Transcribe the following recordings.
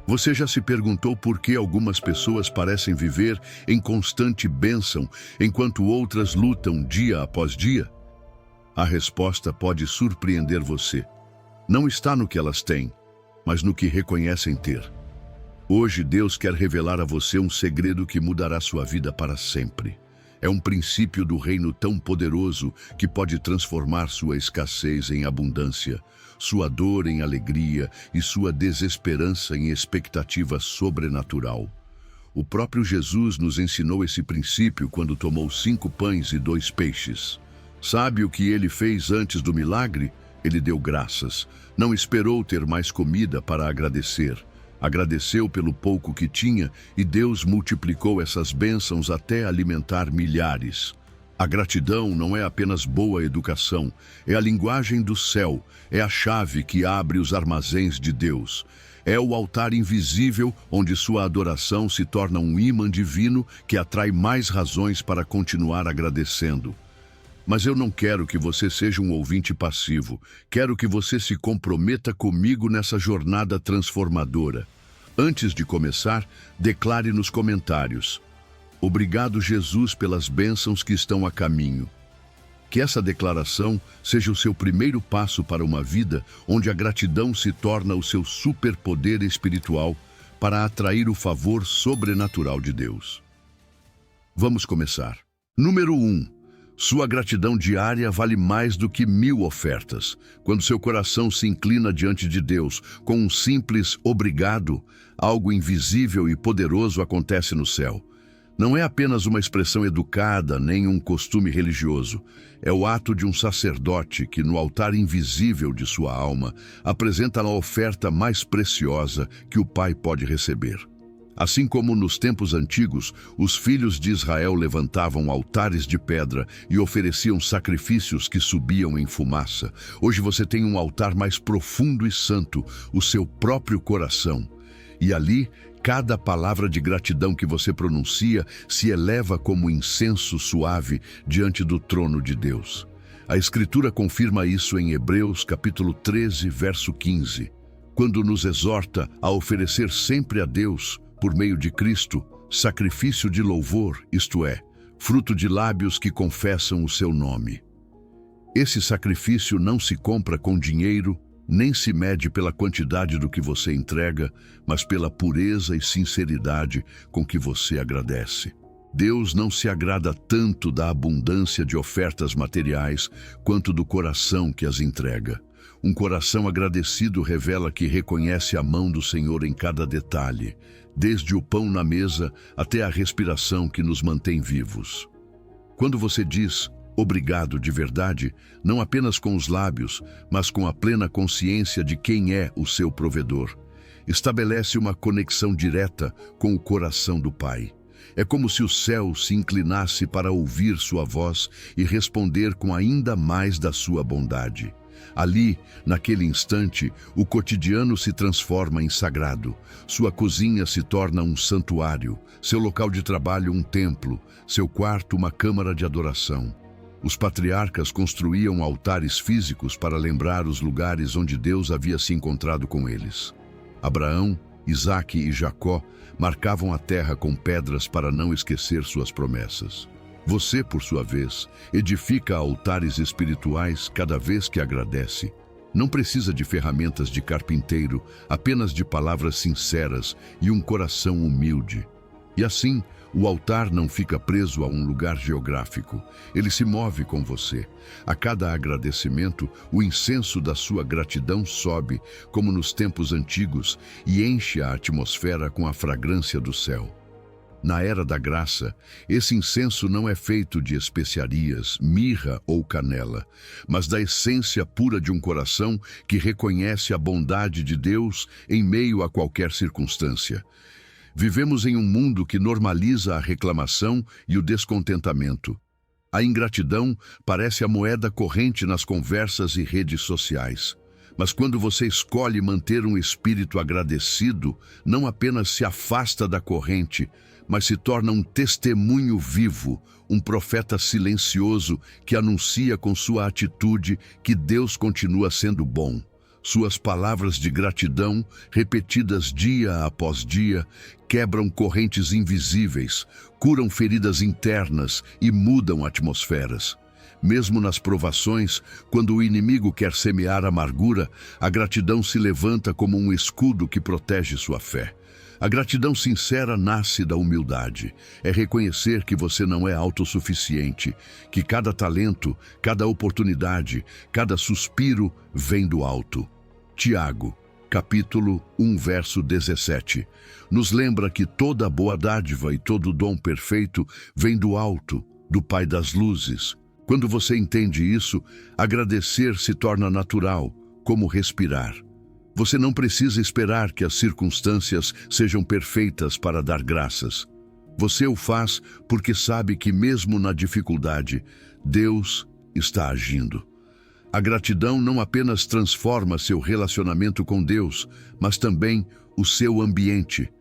Você já se perguntou por que algumas pessoas parecem viver em constante bênção, enquanto outras lutam dia após dia? A resposta pode surpreender você. Não está no que elas têm, mas no que reconhecem ter. Hoje Deus quer revelar a você um segredo que mudará sua vida para sempre. É um princípio do reino tão poderoso que pode transformar sua escassez em abundância, sua dor em alegria e sua desesperança em expectativa sobrenatural. O próprio Jesus nos ensinou esse princípio quando tomou 5 pães e 2 peixes. Sabe o que ele fez antes do milagre? Ele deu graças. Não esperou ter mais comida para agradecer. Agradeceu pelo pouco que tinha e Deus multiplicou essas bênçãos até alimentar milhares. A gratidão não é apenas boa educação, é a linguagem do céu, é a chave que abre os armazéns de Deus. É o altar invisível onde sua adoração se torna um ímã divino que atrai mais razões para continuar agradecendo. Mas eu não quero que você seja um ouvinte passivo. Quero que você se comprometa comigo nessa jornada transformadora. Antes de começar, declare nos comentários: obrigado, Jesus, pelas bênçãos que estão a caminho. Que essa declaração seja o seu primeiro passo para uma vida onde a gratidão se torna o seu superpoder espiritual para atrair o favor sobrenatural de Deus. Vamos começar. Número 1. Sua gratidão diária vale mais do que 1000 ofertas. Quando seu coração se inclina diante de Deus com um simples obrigado, algo invisível e poderoso acontece no céu. Não é apenas uma expressão educada nem um costume religioso. É o ato de um sacerdote que, no altar invisível de sua alma, apresenta a oferta mais preciosa que o Pai pode receber. Assim como nos tempos antigos, os filhos de Israel levantavam altares de pedra e ofereciam sacrifícios que subiam em fumaça, hoje você tem um altar mais profundo e santo, o seu próprio coração. E ali, cada palavra de gratidão que você pronuncia se eleva como incenso suave diante do trono de Deus. A Escritura confirma isso em Hebreus capítulo 13, verso 15, quando nos exorta a oferecer sempre a Deus, por meio de Cristo, sacrifício de louvor, isto é, fruto de lábios que confessam o seu nome. Esse sacrifício não se compra com dinheiro, nem se mede pela quantidade do que você entrega, mas pela pureza e sinceridade com que você agradece. Deus não se agrada tanto da abundância de ofertas materiais quanto do coração que as entrega. Um coração agradecido revela que reconhece a mão do Senhor em cada detalhe, desde o pão na mesa até a respiração que nos mantém vivos. Quando você diz obrigado de verdade, não apenas com os lábios, mas com a plena consciência de quem é o seu provedor, estabelece uma conexão direta com o coração do Pai. É como se o céu se inclinasse para ouvir sua voz e responder com ainda mais da sua bondade. Ali, naquele instante, o cotidiano se transforma em sagrado. Sua cozinha se torna um santuário, seu local de trabalho um templo, seu quarto uma câmara de adoração. Os patriarcas construíam altares físicos para lembrar os lugares onde Deus havia se encontrado com eles. Abraão, Isaque e Jacó marcavam a terra com pedras para não esquecer suas promessas. Você, por sua vez, edifica altares espirituais cada vez que agradece. Não precisa de ferramentas de carpinteiro, apenas de palavras sinceras e um coração humilde. E assim, o altar não fica preso a um lugar geográfico. Ele se move com você. A cada agradecimento, o incenso da sua gratidão sobe, como nos tempos antigos, e enche a atmosfera com a fragrância do céu. Na era da graça, esse incenso não é feito de especiarias, mirra ou canela, mas da essência pura de um coração que reconhece a bondade de Deus em meio a qualquer circunstância. Vivemos em um mundo que normaliza a reclamação e o descontentamento. A ingratidão parece a moeda corrente nas conversas e redes sociais. Mas quando você escolhe manter um espírito agradecido, não apenas se afasta da corrente, mas se torna um testemunho vivo, um profeta silencioso que anuncia com sua atitude que Deus continua sendo bom. Suas palavras de gratidão, repetidas dia após dia, quebram correntes invisíveis, curam feridas internas e mudam atmosferas. Mesmo nas provações, quando o inimigo quer semear amargura, a gratidão se levanta como um escudo que protege sua fé. A gratidão sincera nasce da humildade. É reconhecer que você não é autossuficiente, que cada talento, cada oportunidade, cada suspiro vem do alto. Tiago, capítulo 1, verso 17, nos lembra que toda boa dádiva e todo dom perfeito vem do alto, do Pai das luzes. Quando você entende isso, agradecer se torna natural, como respirar. Você não precisa esperar que as circunstâncias sejam perfeitas para dar graças. Você o faz porque sabe que mesmo na dificuldade, Deus está agindo. A gratidão não apenas transforma seu relacionamento com Deus, mas também o seu ambiente.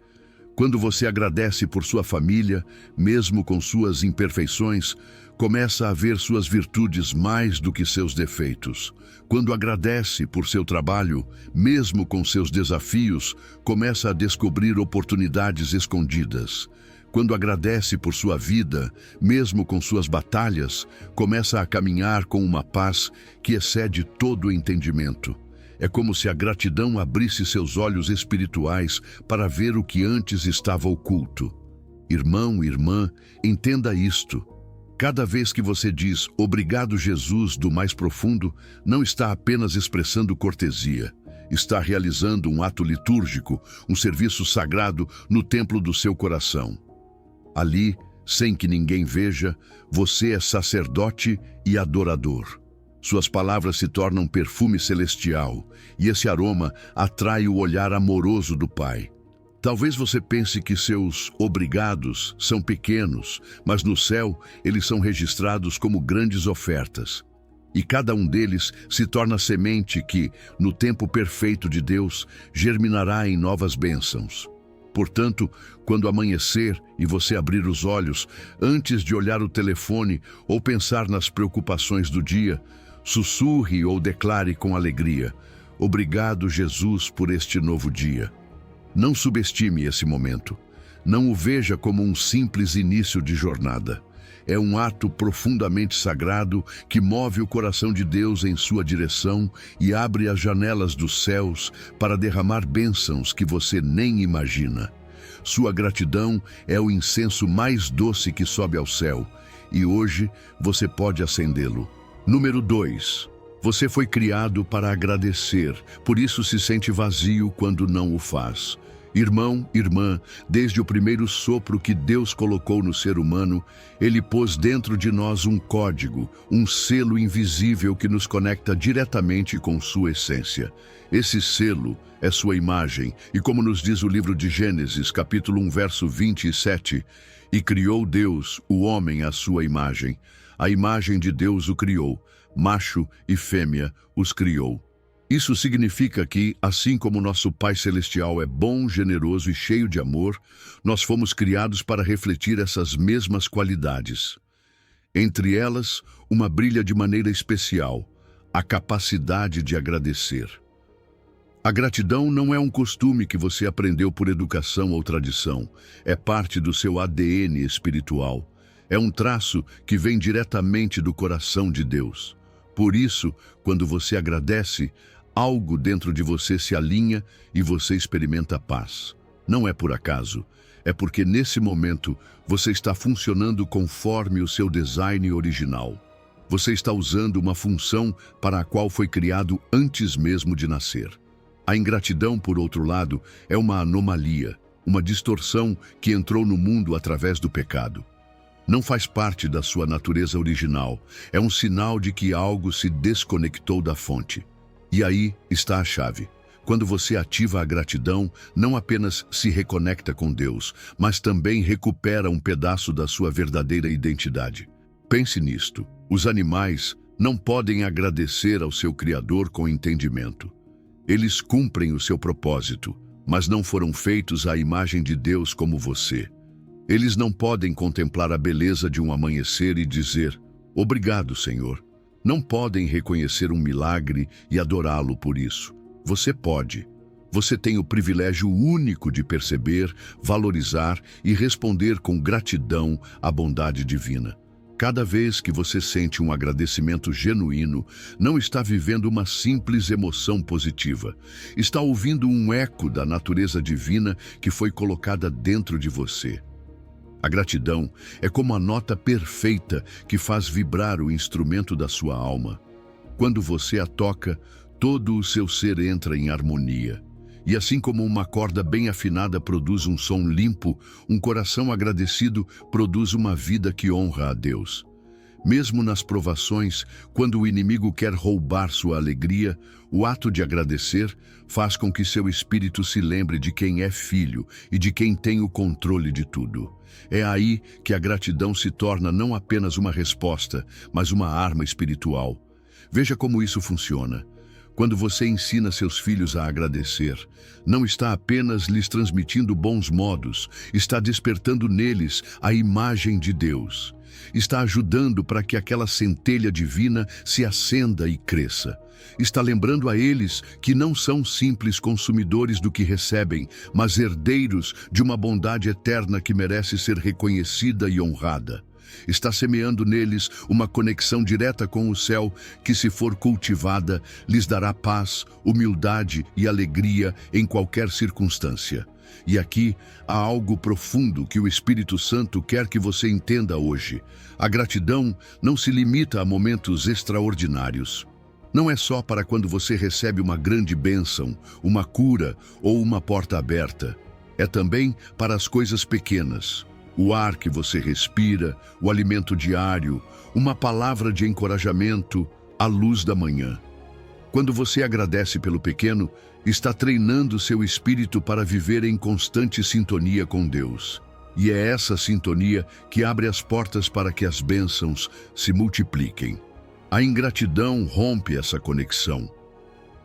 Quando você agradece por sua família, mesmo com suas imperfeições, começa a ver suas virtudes mais do que seus defeitos. Quando agradece por seu trabalho, mesmo com seus desafios, começa a descobrir oportunidades escondidas. Quando agradece por sua vida, mesmo com suas batalhas, começa a caminhar com uma paz que excede todo o entendimento. É como se a gratidão abrisse seus olhos espirituais para ver o que antes estava oculto. Irmão, irmã, entenda isto. Cada vez que você diz "Obrigado, Jesus", do mais profundo, não está apenas expressando cortesia. Está realizando um ato litúrgico, um serviço sagrado no templo do seu coração. Ali, sem que ninguém veja, você é sacerdote e adorador. Suas palavras se tornam perfume celestial, e esse aroma atrai o olhar amoroso do Pai. Talvez você pense que seus obrigados são pequenos, mas no céu eles são registrados como grandes ofertas. E cada um deles se torna semente que, no tempo perfeito de Deus, germinará em novas bênçãos. Portanto, quando amanhecer e você abrir os olhos, antes de olhar o telefone ou pensar nas preocupações do dia, sussurre ou declare com alegria: "Obrigado, Jesus, por este novo dia." Não subestime esse momento. Não o veja como um simples início de jornada. É um ato profundamente sagrado que move o coração de Deus em sua direção e abre as janelas dos céus para derramar bênçãos que você nem imagina. Sua gratidão é o incenso mais doce que sobe ao céu, e hoje você pode acendê-lo. Número 2. Você foi criado para agradecer, por isso se sente vazio quando não o faz. Irmão, irmã, desde o primeiro sopro que Deus colocou no ser humano, Ele pôs dentro de nós um código, um selo invisível que nos conecta diretamente com sua essência. Esse selo é sua imagem, e como nos diz o livro de Gênesis, capítulo 1, verso 27, "E criou Deus o homem à sua imagem. A imagem de Deus o criou, macho e fêmea os criou." Isso significa que, assim como nosso Pai Celestial é bom, generoso e cheio de amor, nós fomos criados para refletir essas mesmas qualidades. Entre elas, uma brilha de maneira especial: a capacidade de agradecer. A gratidão não é um costume que você aprendeu por educação ou tradição, é parte do seu ADN espiritual. É um traço que vem diretamente do coração de Deus. Por isso, quando você agradece, algo dentro de você se alinha e você experimenta paz. Não é por acaso, é porque nesse momento você está funcionando conforme o seu design original. Você está usando uma função para a qual foi criado antes mesmo de nascer. A ingratidão, por outro lado, é uma anomalia, uma distorção que entrou no mundo através do pecado. Não faz parte da sua natureza original, é um sinal de que algo se desconectou da fonte. E aí está a chave. Quando você ativa a gratidão, não apenas se reconecta com Deus, mas também recupera um pedaço da sua verdadeira identidade. Pense nisto. Os animais não podem agradecer ao seu Criador com entendimento. Eles cumprem o seu propósito, mas não foram feitos à imagem de Deus como você. Eles não podem contemplar a beleza de um amanhecer e dizer: "Obrigado, Senhor." Não podem reconhecer um milagre e adorá-lo por isso. Você pode. Você tem o privilégio único de perceber, valorizar e responder com gratidão à bondade divina. Cada vez que você sente um agradecimento genuíno, não está vivendo uma simples emoção positiva. Está ouvindo um eco da natureza divina que foi colocada dentro de você. A gratidão é como a nota perfeita que faz vibrar o instrumento da sua alma. Quando você a toca, todo o seu ser entra em harmonia. E assim como uma corda bem afinada produz um som limpo, um coração agradecido produz uma vida que honra a Deus. Mesmo nas provações, quando o inimigo quer roubar sua alegria, o ato de agradecer faz com que seu espírito se lembre de quem é filho e de quem tem o controle de tudo. É aí que a gratidão se torna não apenas uma resposta, mas uma arma espiritual. Veja como isso funciona. Quando você ensina seus filhos a agradecer, não está apenas lhes transmitindo bons modos, está despertando neles a imagem de Deus. Está ajudando para que aquela centelha divina se acenda e cresça. Está lembrando a eles que não são simples consumidores do que recebem, mas herdeiros de uma bondade eterna que merece ser reconhecida e honrada. Está semeando neles uma conexão direta com o céu que, se for cultivada, lhes dará paz, humildade e alegria em qualquer circunstância. E aqui há algo profundo que o Espírito Santo quer que você entenda hoje. A gratidão não se limita a momentos extraordinários. Não é só para quando você recebe uma grande bênção, uma cura ou uma porta aberta. É também para as coisas pequenas. O ar que você respira, o alimento diário, uma palavra de encorajamento, a luz da manhã. Quando você agradece pelo pequeno, está treinando seu espírito para viver em constante sintonia com Deus. E é essa sintonia que abre as portas para que as bênçãos se multipliquem. A ingratidão rompe essa conexão.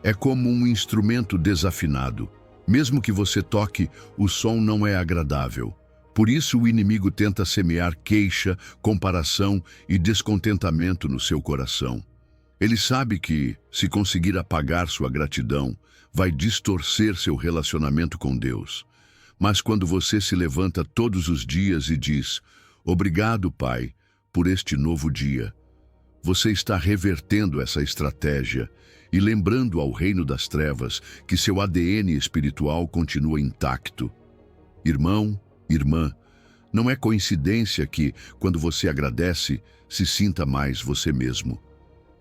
É como um instrumento desafinado. Mesmo que você toque, o som não é agradável. Por isso o inimigo tenta semear queixa, comparação e descontentamento no seu coração. Ele sabe que, se conseguir apagar sua gratidão, vai distorcer seu relacionamento com Deus. Mas quando você se levanta todos os dias e diz: "Obrigado, Pai, por este novo dia", você está revertendo essa estratégia e lembrando ao reino das trevas que seu ADN espiritual continua intacto. Irmão, irmã, não é coincidência que, quando você agradece, se sinta mais você mesmo.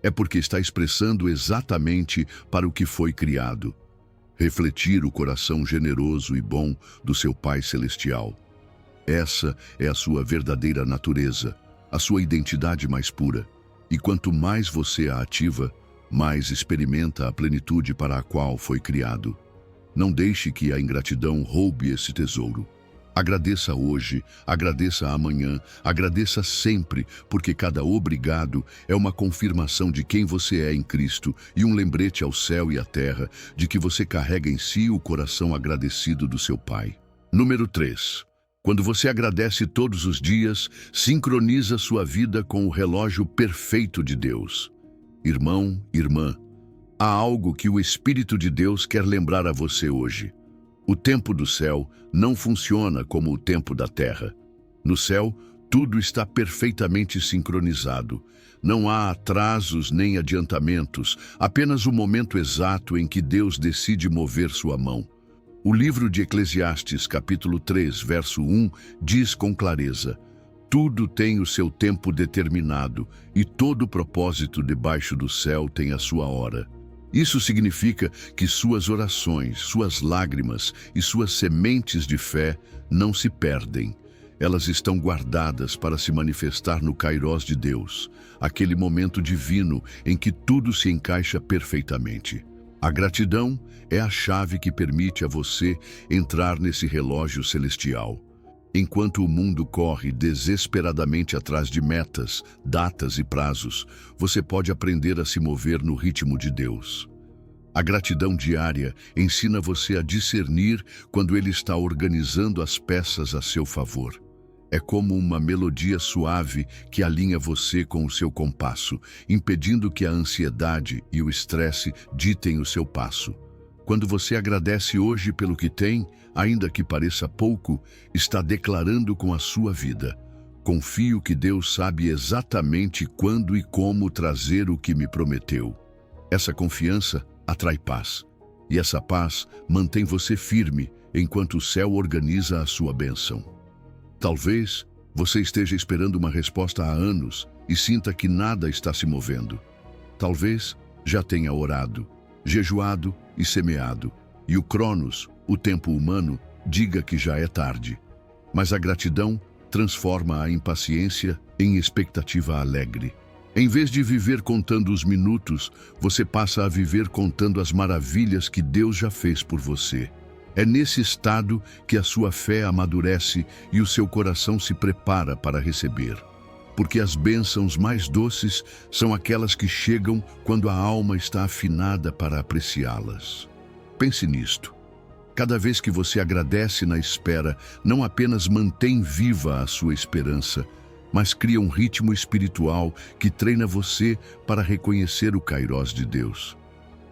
É porque está expressando exatamente para o que foi criado. Refletir o coração generoso e bom do seu Pai Celestial. Essa é a sua verdadeira natureza, a sua identidade mais pura. E quanto mais você a ativa, mais experimenta a plenitude para a qual foi criado. Não deixe que a ingratidão roube esse tesouro. Agradeça hoje, agradeça amanhã, agradeça sempre, porque cada obrigado é uma confirmação de quem você é em Cristo e um lembrete ao céu e à terra de que você carrega em si o coração agradecido do seu Pai. Número 3. Quando você agradece todos os dias, sincroniza sua vida com o relógio perfeito de Deus. Irmão, irmã, há algo que o Espírito de Deus quer lembrar a você hoje. O tempo do céu não funciona como o tempo da terra. No céu, tudo está perfeitamente sincronizado. Não há atrasos nem adiantamentos, apenas o momento exato em que Deus decide mover sua mão. O livro de Eclesiastes, capítulo 3, verso 1, diz com clareza: "Tudo tem o seu tempo determinado, e todo propósito debaixo do céu tem a sua hora." Isso significa que suas orações, suas lágrimas e suas sementes de fé não se perdem. Elas estão guardadas para se manifestar no Kairós de Deus, aquele momento divino em que tudo se encaixa perfeitamente. A gratidão é a chave que permite a você entrar nesse relógio celestial. Enquanto o mundo corre desesperadamente atrás de metas, datas e prazos, você pode aprender a se mover no ritmo de Deus. A gratidão diária ensina você a discernir quando Ele está organizando as peças a seu favor. É como uma melodia suave que alinha você com o seu compasso, impedindo que a ansiedade e o estresse ditem o seu passo. Quando você agradece hoje pelo que tem, ainda que pareça pouco, está declarando com a sua vida: confio que Deus sabe exatamente quando e como trazer o que me prometeu. Essa confiança atrai paz, e essa paz mantém você firme enquanto o céu organiza a sua bênção. Talvez você esteja esperando uma resposta há anos e sinta que nada está se movendo. Talvez já tenha orado, jejuado e semeado, e o Cronos, o tempo humano, diga que já é tarde. Mas a gratidão transforma a impaciência em expectativa alegre. Em vez de viver contando os minutos, você passa a viver contando as maravilhas que Deus já fez por você. É nesse estado que a sua fé amadurece e o seu coração se prepara para receber. Porque as bênçãos mais doces são aquelas que chegam quando a alma está afinada para apreciá-las. Pense nisto. Cada vez que você agradece na espera, não apenas mantém viva a sua esperança, mas cria um ritmo espiritual que treina você para reconhecer o kairós de Deus.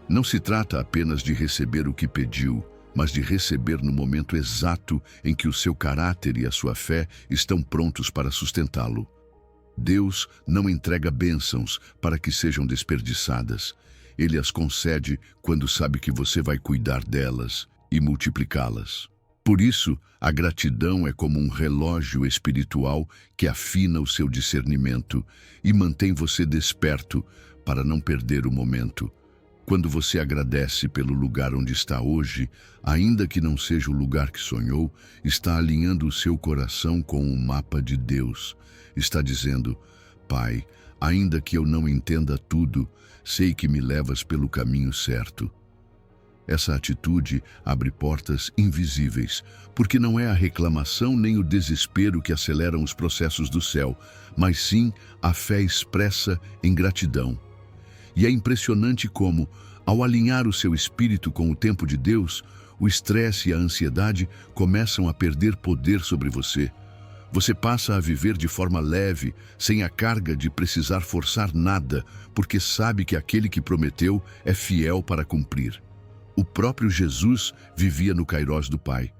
Não se trata apenas de receber o que pediu, mas de receber no momento exato em que o seu caráter e a sua fé estão prontos para sustentá-lo. Deus não entrega bênçãos para que sejam desperdiçadas. Ele as concede quando sabe que você vai cuidar delas e multiplicá-las. Por isso, a gratidão é como um relógio espiritual que afina o seu discernimento e mantém você desperto para não perder o momento. Quando você agradece pelo lugar onde está hoje, ainda que não seja o lugar que sonhou, está alinhando o seu coração com o mapa de Deus. Está dizendo: Pai, ainda que eu não entenda tudo, sei que me levas pelo caminho certo. Essa atitude abre portas invisíveis, porque não é a reclamação nem o desespero que aceleram os processos do céu, mas sim a fé expressa em gratidão. E é impressionante como, ao alinhar o seu espírito com o tempo de Deus, o estresse e a ansiedade começam a perder poder sobre você. Você passa a viver de forma leve, sem a carga de precisar forçar nada, porque sabe que aquele que prometeu é fiel para cumprir. O próprio Jesus vivia no kairós do Pai.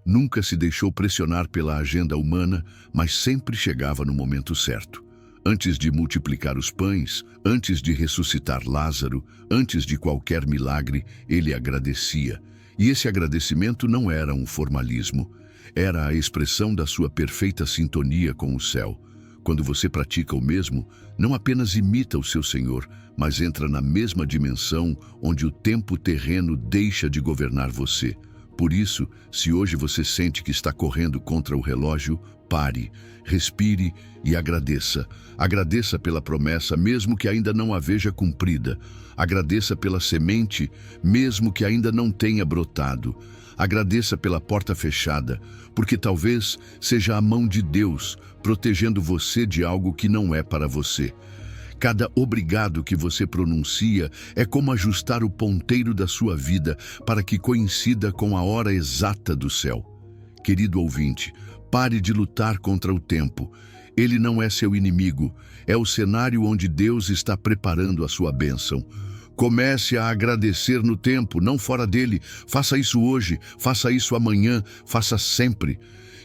Nunca se deixou pressionar pela agenda humana, mas sempre chegava no momento certo. Antes de multiplicar os pães, antes de ressuscitar Lázaro, antes de qualquer milagre, ele agradecia. E esse agradecimento não era um formalismo, era a expressão da sua perfeita sintonia com o céu. Quando você pratica o mesmo, não apenas imita o seu Senhor, mas entra na mesma dimensão onde o tempo terreno deixa de governar você. Por isso, se hoje você sente que está correndo contra o relógio, pare, respire e agradeça. Agradeça pela promessa, mesmo que ainda não a veja cumprida. Agradeça pela semente, mesmo que ainda não tenha brotado. Agradeça pela porta fechada, porque talvez seja a mão de Deus protegendo você de algo que não é para você. Cada obrigado que você pronuncia é como ajustar o ponteiro da sua vida para que coincida com a hora exata do céu. Querido ouvinte, pare de lutar contra o tempo. Ele não é seu inimigo, é o cenário onde Deus está preparando a sua bênção. Comece a agradecer no tempo, não fora dele. Faça isso hoje, faça isso amanhã, faça sempre.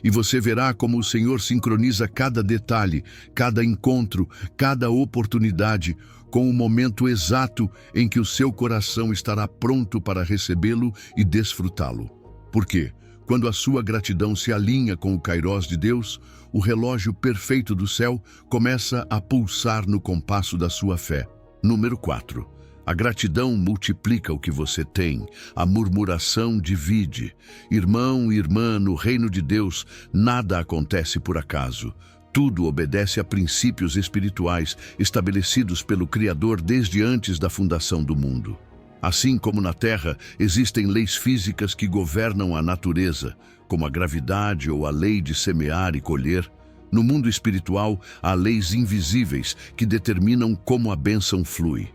E você verá como o Senhor sincroniza cada detalhe, cada encontro, cada oportunidade, com o momento exato em que o seu coração estará pronto para recebê-lo e desfrutá-lo. Por quê? Quando a sua gratidão se alinha com o kairós de Deus, o relógio perfeito do céu começa a pulsar no compasso da sua fé. Número 4. A gratidão multiplica o que você tem, a murmuração divide. Irmão e irmã, no reino de Deus, nada acontece por acaso. Tudo obedece a princípios espirituais estabelecidos pelo Criador desde antes da fundação do mundo. Assim como na Terra, existem leis físicas que governam a natureza, como a gravidade ou a lei de semear e colher. No mundo espiritual, há leis invisíveis que determinam como a bênção flui.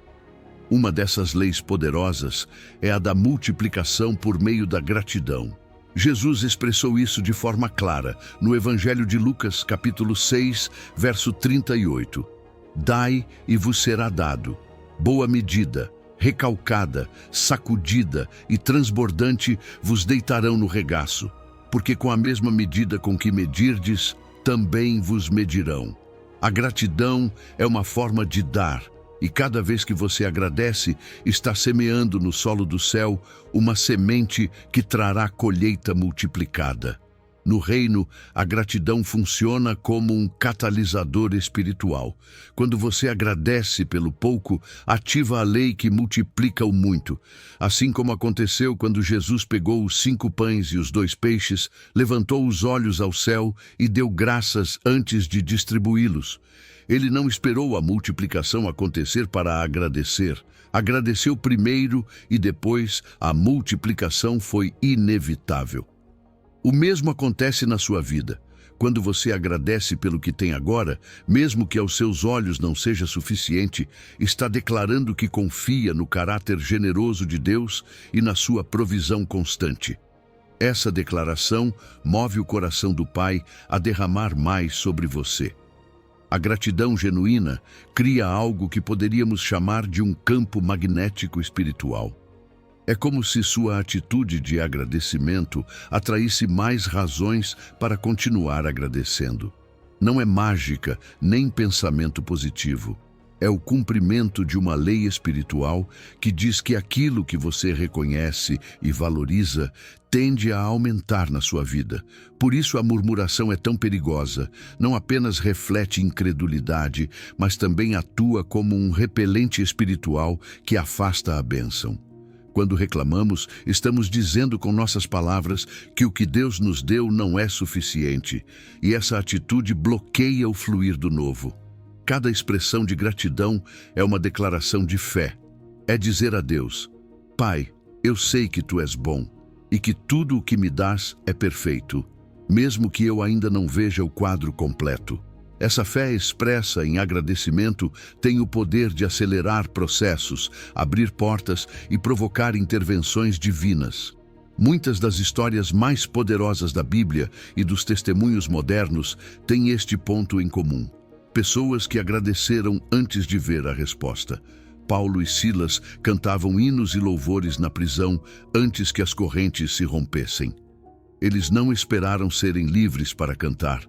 Uma dessas leis poderosas é a da multiplicação por meio da gratidão. Jesus expressou isso de forma clara no Evangelho de Lucas, capítulo 6, verso 38. Dai e vos será dado. Boa medida, recalcada, sacudida e transbordante, vos deitarão no regaço, porque com a mesma medida com que medirdes, também vos medirão. A gratidão é uma forma de dar, e cada vez que você agradece, está semeando no solo do céu uma semente que trará colheita multiplicada. No reino, a gratidão funciona como um catalisador espiritual. Quando você agradece pelo pouco, ativa a lei que multiplica o muito. Assim como aconteceu quando Jesus pegou os 5 pães e os 2 peixes, levantou os olhos ao céu e deu graças antes de distribuí-los. Ele não esperou a multiplicação acontecer para agradecer. Agradeceu primeiro e depois a multiplicação foi inevitável. O mesmo acontece na sua vida. Quando você agradece pelo que tem agora, mesmo que aos seus olhos não seja suficiente, está declarando que confia no caráter generoso de Deus e na sua provisão constante. Essa declaração move o coração do Pai a derramar mais sobre você. A gratidão genuína cria algo que poderíamos chamar de um campo magnético espiritual. É como se sua atitude de agradecimento atraísse mais razões para continuar agradecendo. Não é mágica nem pensamento positivo. É o cumprimento de uma lei espiritual que diz que aquilo que você reconhece e valoriza tende a aumentar na sua vida. Por isso a murmuração é tão perigosa. Não apenas reflete incredulidade, mas também atua como um repelente espiritual que afasta a bênção. Quando reclamamos, estamos dizendo com nossas palavras que o que Deus nos deu não é suficiente, e essa atitude bloqueia o fluir do novo. Cada expressão de gratidão é uma declaração de fé. É dizer a Deus: Pai, eu sei que Tu és bom, e que tudo o que me dás é perfeito, mesmo que eu ainda não veja o quadro completo. Essa fé expressa em agradecimento tem o poder de acelerar processos, abrir portas e provocar intervenções divinas. Muitas das histórias mais poderosas da Bíblia e dos testemunhos modernos têm este ponto em comum. Pessoas que agradeceram antes de ver a resposta. Paulo e Silas cantavam hinos e louvores na prisão antes que as correntes se rompessem. Eles não esperaram serem livres para cantar.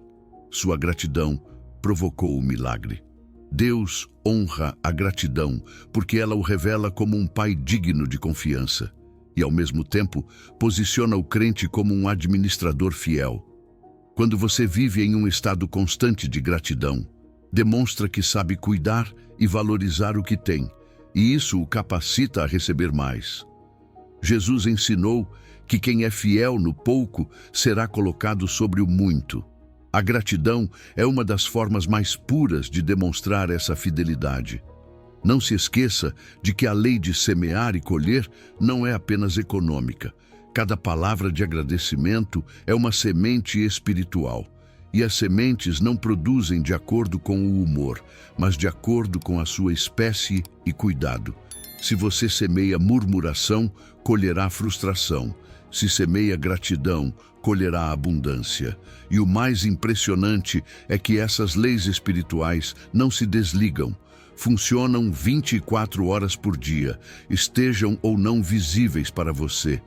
Sua gratidão provocou o milagre. Deus honra a gratidão porque ela o revela como um pai digno de confiança e, ao mesmo tempo, posiciona o crente como um administrador fiel. Quando você vive em um estado constante de gratidão, demonstra que sabe cuidar e valorizar o que tem, e isso o capacita a receber mais. Jesus ensinou que quem é fiel no pouco será colocado sobre o muito. A gratidão é uma das formas mais puras de demonstrar essa fidelidade. Não se esqueça de que a lei de semear e colher não é apenas econômica. Cada palavra de agradecimento é uma semente espiritual. E as sementes não produzem de acordo com o humor, mas de acordo com a sua espécie e cuidado. Se você semeia murmuração, colherá frustração. Se semeia gratidão, colherá abundância. E o mais impressionante é que essas leis espirituais não se desligam. Funcionam 24 horas por dia, estejam ou não visíveis para você.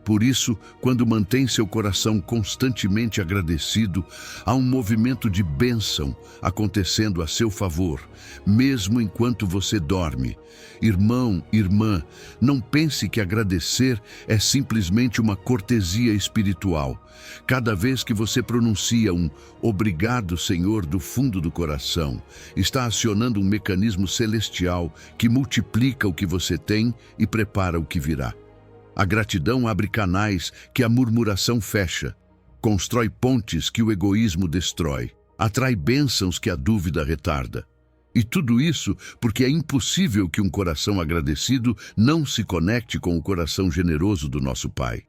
Por isso, quando mantém seu coração constantemente agradecido, há um movimento de bênção acontecendo a seu favor, mesmo enquanto você dorme. Irmão, irmã, não pense que agradecer é simplesmente uma cortesia espiritual. Cada vez que você pronuncia um "Obrigado, Senhor", do fundo do coração, está acionando um mecanismo celestial que multiplica o que você tem e prepara o que virá. A gratidão abre canais que a murmuração fecha, constrói pontes que o egoísmo destrói, atrai bênçãos que a dúvida retarda. E tudo isso porque é impossível que um coração agradecido não se conecte com o coração generoso do nosso Pai.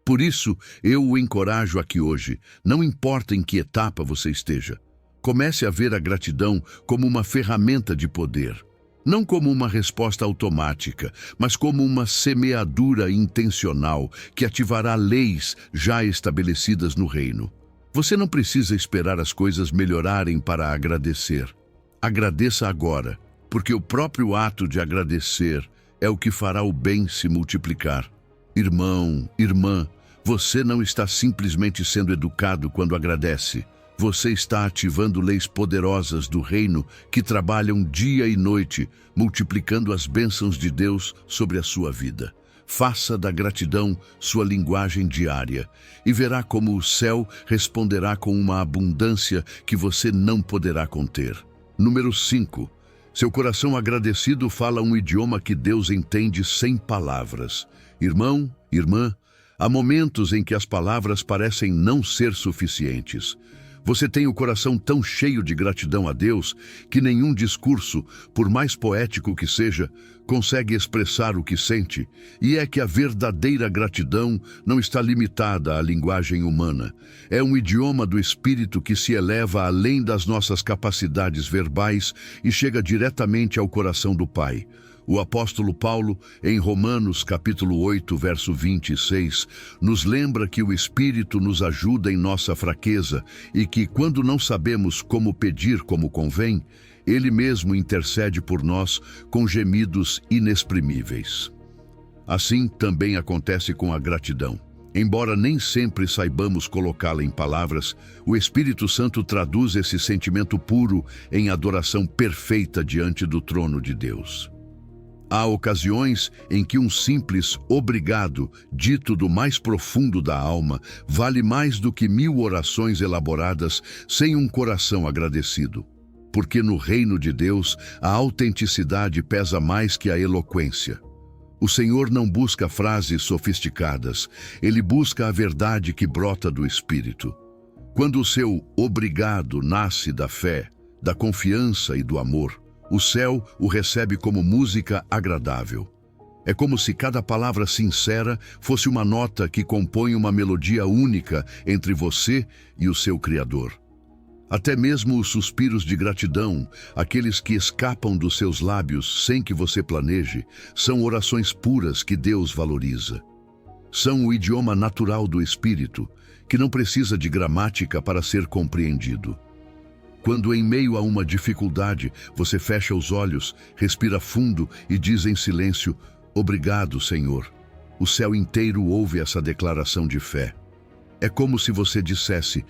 Por isso, eu o encorajo aqui hoje, não importa em que etapa você esteja. Comece a ver a gratidão como uma ferramenta de poder. Não como uma resposta automática, mas como uma semeadura intencional que ativará leis já estabelecidas no reino. Você não precisa esperar as coisas melhorarem para agradecer. Agradeça agora, porque o próprio ato de agradecer é o que fará o bem se multiplicar. Irmão, irmã, você não está simplesmente sendo educado quando agradece. Você está ativando leis poderosas do reino que trabalham dia e noite, multiplicando as bênçãos de Deus sobre a sua vida. Faça da gratidão sua linguagem diária e verá como o céu responderá com uma abundância que você não poderá conter. Número 5. Seu coração agradecido fala um idioma que Deus entende sem palavras. Irmão, irmã, há momentos em que as palavras parecem não ser suficientes. Você tem o coração tão cheio de gratidão a Deus que nenhum discurso, por mais poético que seja, consegue expressar o que sente. E é que a verdadeira gratidão não está limitada à linguagem humana. É um idioma do espírito que se eleva além das nossas capacidades verbais e chega diretamente ao coração do Pai. O apóstolo Paulo, em Romanos capítulo 8, verso 26, nos lembra que o Espírito nos ajuda em nossa fraqueza e que, quando não sabemos como pedir como convém, Ele mesmo intercede por nós com gemidos inexprimíveis. Assim também acontece com a gratidão. Embora nem sempre saibamos colocá-la em palavras, o Espírito Santo traduz esse sentimento puro em adoração perfeita diante do trono de Deus. Há ocasiões em que um simples obrigado, dito do mais profundo da alma, vale mais do que 1000 orações elaboradas sem um coração agradecido. Porque no reino de Deus, a autenticidade pesa mais que a eloquência. O Senhor não busca frases sofisticadas, Ele busca a verdade que brota do Espírito. Quando o seu obrigado nasce da fé, da confiança e do amor, o céu o recebe como música agradável. É como se cada palavra sincera fosse uma nota que compõe uma melodia única entre você e o seu Criador. Até mesmo os suspiros de gratidão, aqueles que escapam dos seus lábios sem que você planeje, são orações puras que Deus valoriza. São o idioma natural do Espírito, que não precisa de gramática para ser compreendido. Quando em meio a uma dificuldade, você fecha os olhos, respira fundo e diz em silêncio, "Obrigado, Senhor." O céu inteiro ouve essa declaração de fé. É como se você dissesse,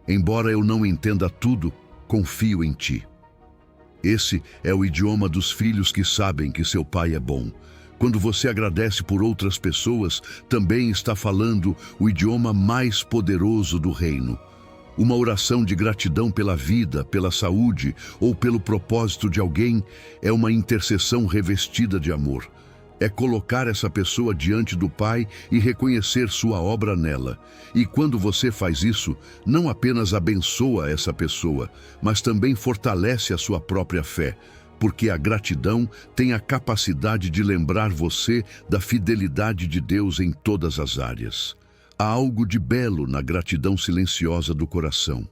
"Embora eu não entenda tudo, confio em Ti." Esse é o idioma dos filhos que sabem que seu Pai é bom. Quando você agradece por outras pessoas, também está falando o idioma mais poderoso do reino. Uma oração de gratidão pela vida, pela saúde ou pelo propósito de alguém é uma intercessão revestida de amor. É colocar essa pessoa diante do Pai e reconhecer sua obra nela. E quando você faz isso, não apenas abençoa essa pessoa, mas também fortalece a sua própria fé, porque a gratidão tem a capacidade de lembrar você da fidelidade de Deus em todas as áreas. Há algo de belo na gratidão silenciosa do coração.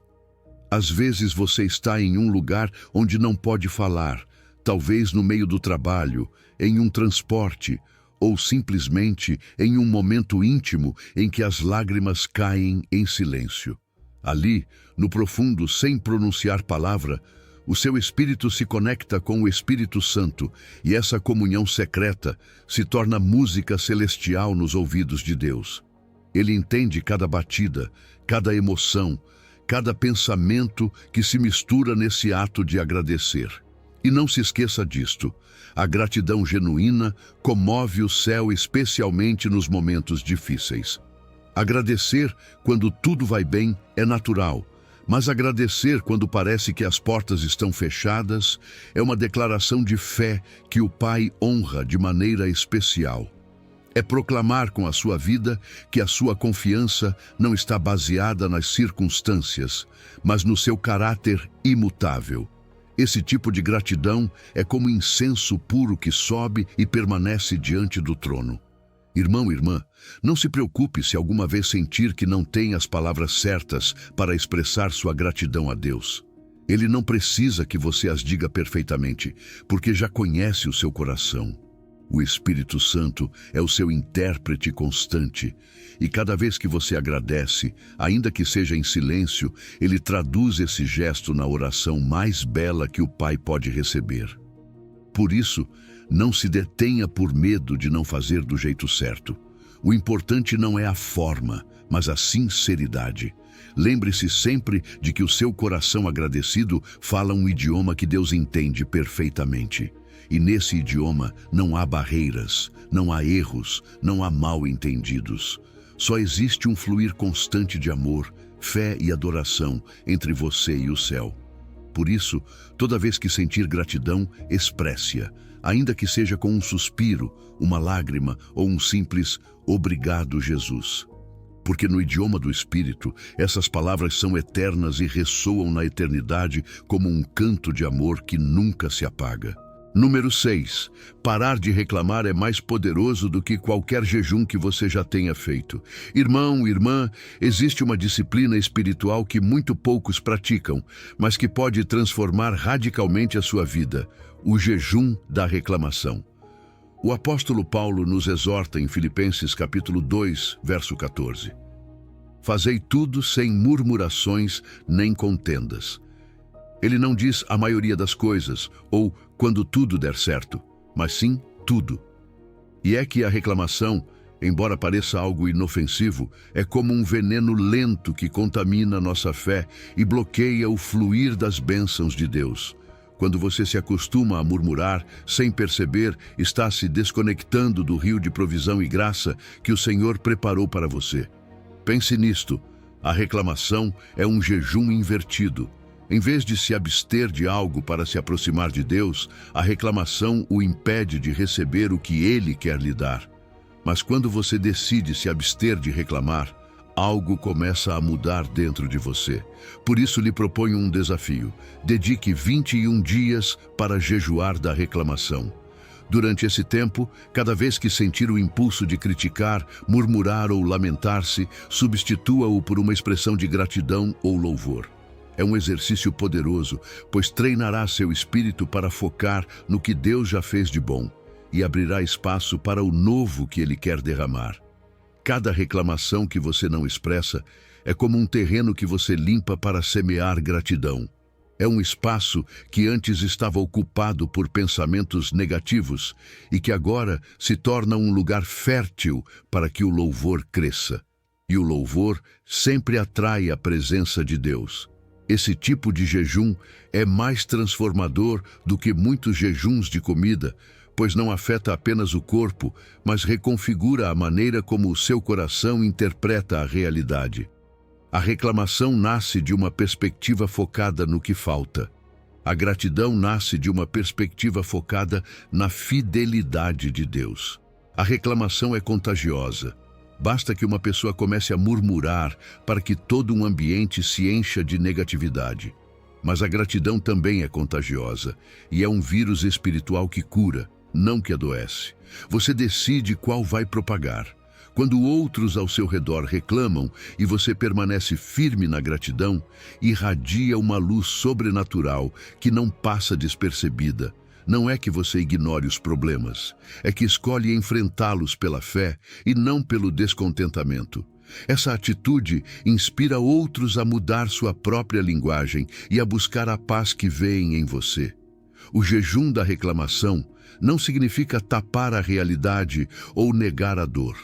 Às vezes você está em um lugar onde não pode falar, talvez no meio do trabalho, em um transporte, ou simplesmente em um momento íntimo em que as lágrimas caem em silêncio. Ali, no profundo, sem pronunciar palavra, o seu espírito se conecta com o Espírito Santo e essa comunhão secreta se torna música celestial nos ouvidos de Deus. Ele entende cada batida, cada emoção, cada pensamento que se mistura nesse ato de agradecer. E não se esqueça disto, a gratidão genuína comove o céu especialmente nos momentos difíceis. Agradecer quando tudo vai bem é natural, mas agradecer quando parece que as portas estão fechadas é uma declaração de fé que o Pai honra de maneira especial. É proclamar com a sua vida que a sua confiança não está baseada nas circunstâncias, mas no seu caráter imutável. Esse tipo de gratidão é como incenso puro que sobe e permanece diante do trono. Irmão, irmã, não se preocupe se alguma vez sentir que não tem as palavras certas para expressar sua gratidão a Deus. Ele não precisa que você as diga perfeitamente, porque já conhece o seu coração. O Espírito Santo é o seu intérprete constante, e cada vez que você agradece, ainda que seja em silêncio, ele traduz esse gesto na oração mais bela que o Pai pode receber. Por isso, Não se detenha por medo de não fazer do jeito certo. O importante não é a forma, mas a sinceridade. Lembre-se sempre de que o seu coração agradecido fala um idioma que Deus entende perfeitamente. E nesse idioma não há barreiras, não há erros, não há mal-entendidos. Só existe um fluir constante de amor, fé e adoração entre você e o céu. Por isso, toda vez que sentir gratidão, expresse-a, ainda que seja com um suspiro, uma lágrima ou um simples "Obrigado, Jesus". Porque no idioma do Espírito, essas palavras são eternas e ressoam na eternidade como um canto de amor que nunca se apaga. Número 6. Parar de reclamar é mais poderoso do que qualquer jejum que você já tenha feito. Irmão, irmã, existe uma disciplina espiritual que muito poucos praticam, mas que pode transformar radicalmente a sua vida: o jejum da reclamação. O apóstolo Paulo nos exorta em Filipenses capítulo 2, verso 14. Fazei tudo sem murmurações nem contendas. Ele não diz a maioria das coisas, ou quando tudo der certo, mas sim tudo. E é que a reclamação, embora pareça algo inofensivo, é como um veneno lento que contamina nossa fé e bloqueia o fluir das bênçãos de Deus. Quando você se acostuma a murmurar, sem perceber, está se desconectando do rio de provisão e graça que o Senhor preparou para você. Pense nisto: a reclamação é um jejum invertido. Em vez de se abster de algo para se aproximar de Deus, a reclamação o impede de receber o que Ele quer lhe dar. Mas quando você decide se abster de reclamar, algo começa a mudar dentro de você. Por isso lhe proponho um desafio: dedique 21 dias para jejuar da reclamação. Durante esse tempo, cada vez que sentir o impulso de criticar, murmurar ou lamentar-se, substitua-o por uma expressão de gratidão ou louvor. É um exercício poderoso, pois treinará seu espírito para focar no que Deus já fez de bom e abrirá espaço para o novo que Ele quer derramar. Cada reclamação que você não expressa é como um terreno que você limpa para semear gratidão. É um espaço que antes estava ocupado por pensamentos negativos e que agora se torna um lugar fértil para que o louvor cresça. E o louvor sempre atrai a presença de Deus. Esse tipo de jejum é mais transformador do que muitos jejuns de comida, pois não afeta apenas o corpo, mas reconfigura a maneira como o seu coração interpreta a realidade. A reclamação nasce de uma perspectiva focada no que falta. A gratidão nasce de uma perspectiva focada na fidelidade de Deus. A reclamação é contagiosa. Basta que uma pessoa comece a murmurar para que todo um ambiente se encha de negatividade. Mas a gratidão também é contagiosa e é um vírus espiritual que cura, não que adoece. Você decide qual vai propagar. Quando outros ao seu redor reclamam e você permanece firme na gratidão, irradia uma luz sobrenatural que não passa despercebida. Não é que você ignore os problemas, é que escolhe enfrentá-los pela fé e não pelo descontentamento. Essa atitude inspira outros a mudar sua própria linguagem e a buscar a paz que vem em você. O jejum da reclamação não significa tapar a realidade ou negar a dor.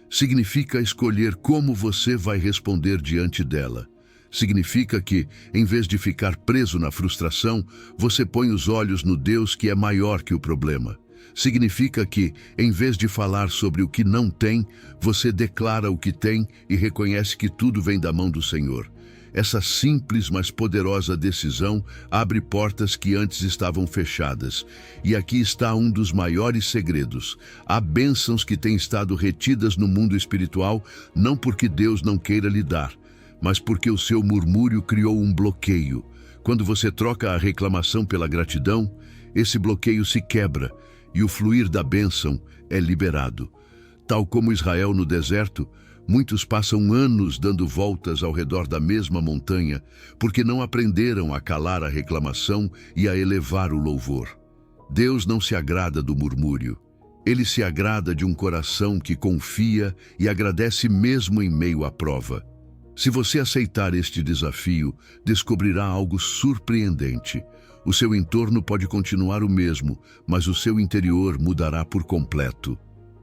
Significa escolher como você vai responder diante dela. Significa que, em vez de ficar preso na frustração, você põe os olhos no Deus que é maior que o problema. Significa que, em vez de falar sobre o que não tem, você declara o que tem e reconhece que tudo vem da mão do Senhor. Essa simples, mas poderosa decisão abre portas que antes estavam fechadas. E aqui está um dos maiores segredos. Há bênçãos que têm estado retidas no mundo espiritual, não porque Deus não queira lhe dar, mas porque o seu murmúrio criou um bloqueio. Quando você troca a reclamação pela gratidão, esse bloqueio se quebra e o fluir da bênção é liberado. Tal como Israel no deserto, muitos passam anos dando voltas ao redor da mesma montanha porque não aprenderam a calar a reclamação e a elevar o louvor. Deus não se agrada do murmúrio. Ele se agrada de um coração que confia e agradece mesmo em meio à prova. Se você aceitar este desafio, descobrirá algo surpreendente. O seu entorno pode continuar o mesmo, mas o seu interior mudará por completo.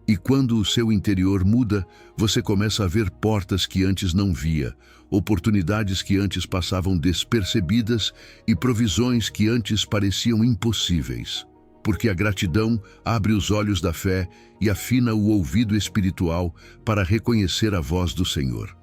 E quando o seu interior muda, você começa a ver portas que antes não via, oportunidades que antes passavam despercebidas e provisões que antes pareciam impossíveis. Porque a gratidão abre os olhos da fé e afina o ouvido espiritual para reconhecer a voz do Senhor.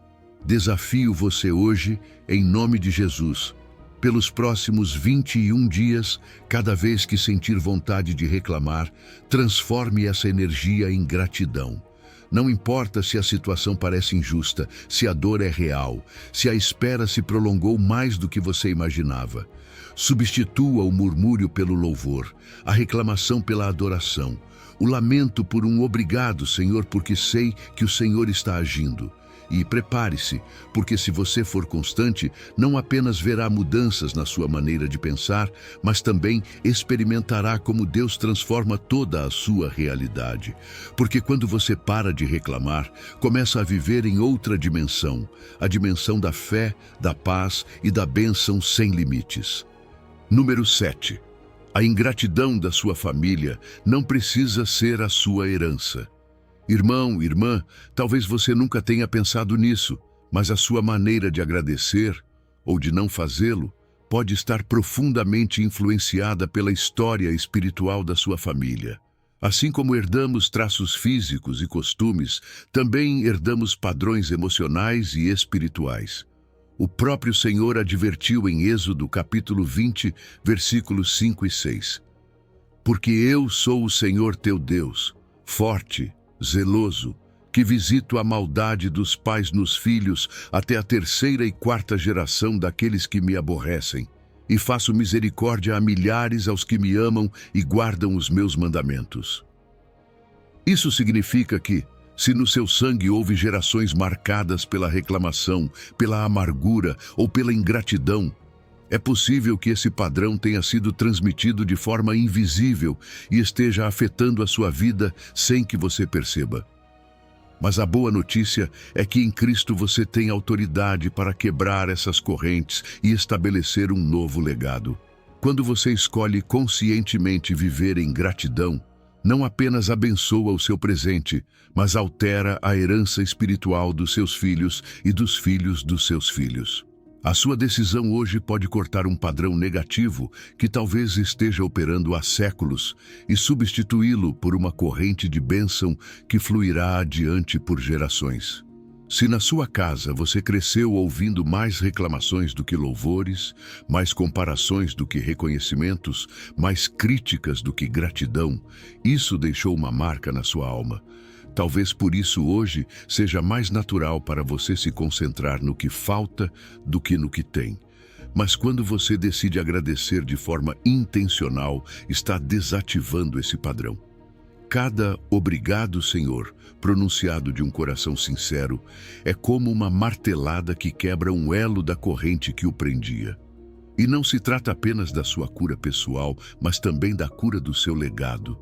Desafio você hoje, em nome de Jesus. Pelos próximos 21 dias, cada vez que sentir vontade de reclamar, transforme essa energia em gratidão. Não importa se a situação parece injusta, se a dor é real, se a espera se prolongou mais do que você imaginava. Substitua o murmúrio pelo louvor, a reclamação pela adoração, o lamento por um obrigado, Senhor, porque sei que o Senhor está agindo. E prepare-se, porque se você for constante, não apenas verá mudanças na sua maneira de pensar, mas também experimentará como Deus transforma toda a sua realidade. Porque quando você para de reclamar, começa a viver em outra dimensão, a dimensão da fé, da paz e da bênção sem limites. Número 7. A ingratidão da sua família não precisa ser a sua herança. Irmão, irmã, talvez você nunca tenha pensado nisso, mas a sua maneira de agradecer, ou de não fazê-lo, pode estar profundamente influenciada pela história espiritual da sua família. Assim como herdamos traços físicos e costumes, também herdamos padrões emocionais e espirituais. O próprio Senhor advertiu em Êxodo capítulo 20, versículos 5 e 6. Porque eu sou o Senhor teu Deus, forte, zeloso, que visito a maldade dos pais nos filhos até a 3ª e 4ª geração daqueles que me aborrecem, e faço misericórdia a milhares aos que me amam e guardam os meus mandamentos. Isso significa que, se no seu sangue houve gerações marcadas pela reclamação, pela amargura ou pela ingratidão, é possível que esse padrão tenha sido transmitido de forma invisível e esteja afetando a sua vida sem que você perceba. Mas a boa notícia é que em Cristo você tem autoridade para quebrar essas correntes e estabelecer um novo legado. Quando você escolhe conscientemente viver em gratidão, não apenas abençoa o seu presente, mas altera a herança espiritual dos seus filhos e dos filhos dos seus filhos. A sua decisão hoje pode cortar um padrão negativo que talvez esteja operando há séculos e substituí-lo por uma corrente de bênção que fluirá adiante por gerações. Se na sua casa você cresceu ouvindo mais reclamações do que louvores, mais comparações do que reconhecimentos, mais críticas do que gratidão, isso deixou uma marca na sua alma. Talvez por isso hoje seja mais natural para você se concentrar no que falta do que no que tem. Mas quando você decide agradecer de forma intencional, está desativando esse padrão. Cada obrigado, Senhor, pronunciado de um coração sincero, é como uma martelada que quebra um elo da corrente que o prendia. E não se trata apenas da sua cura pessoal, mas também da cura do seu legado.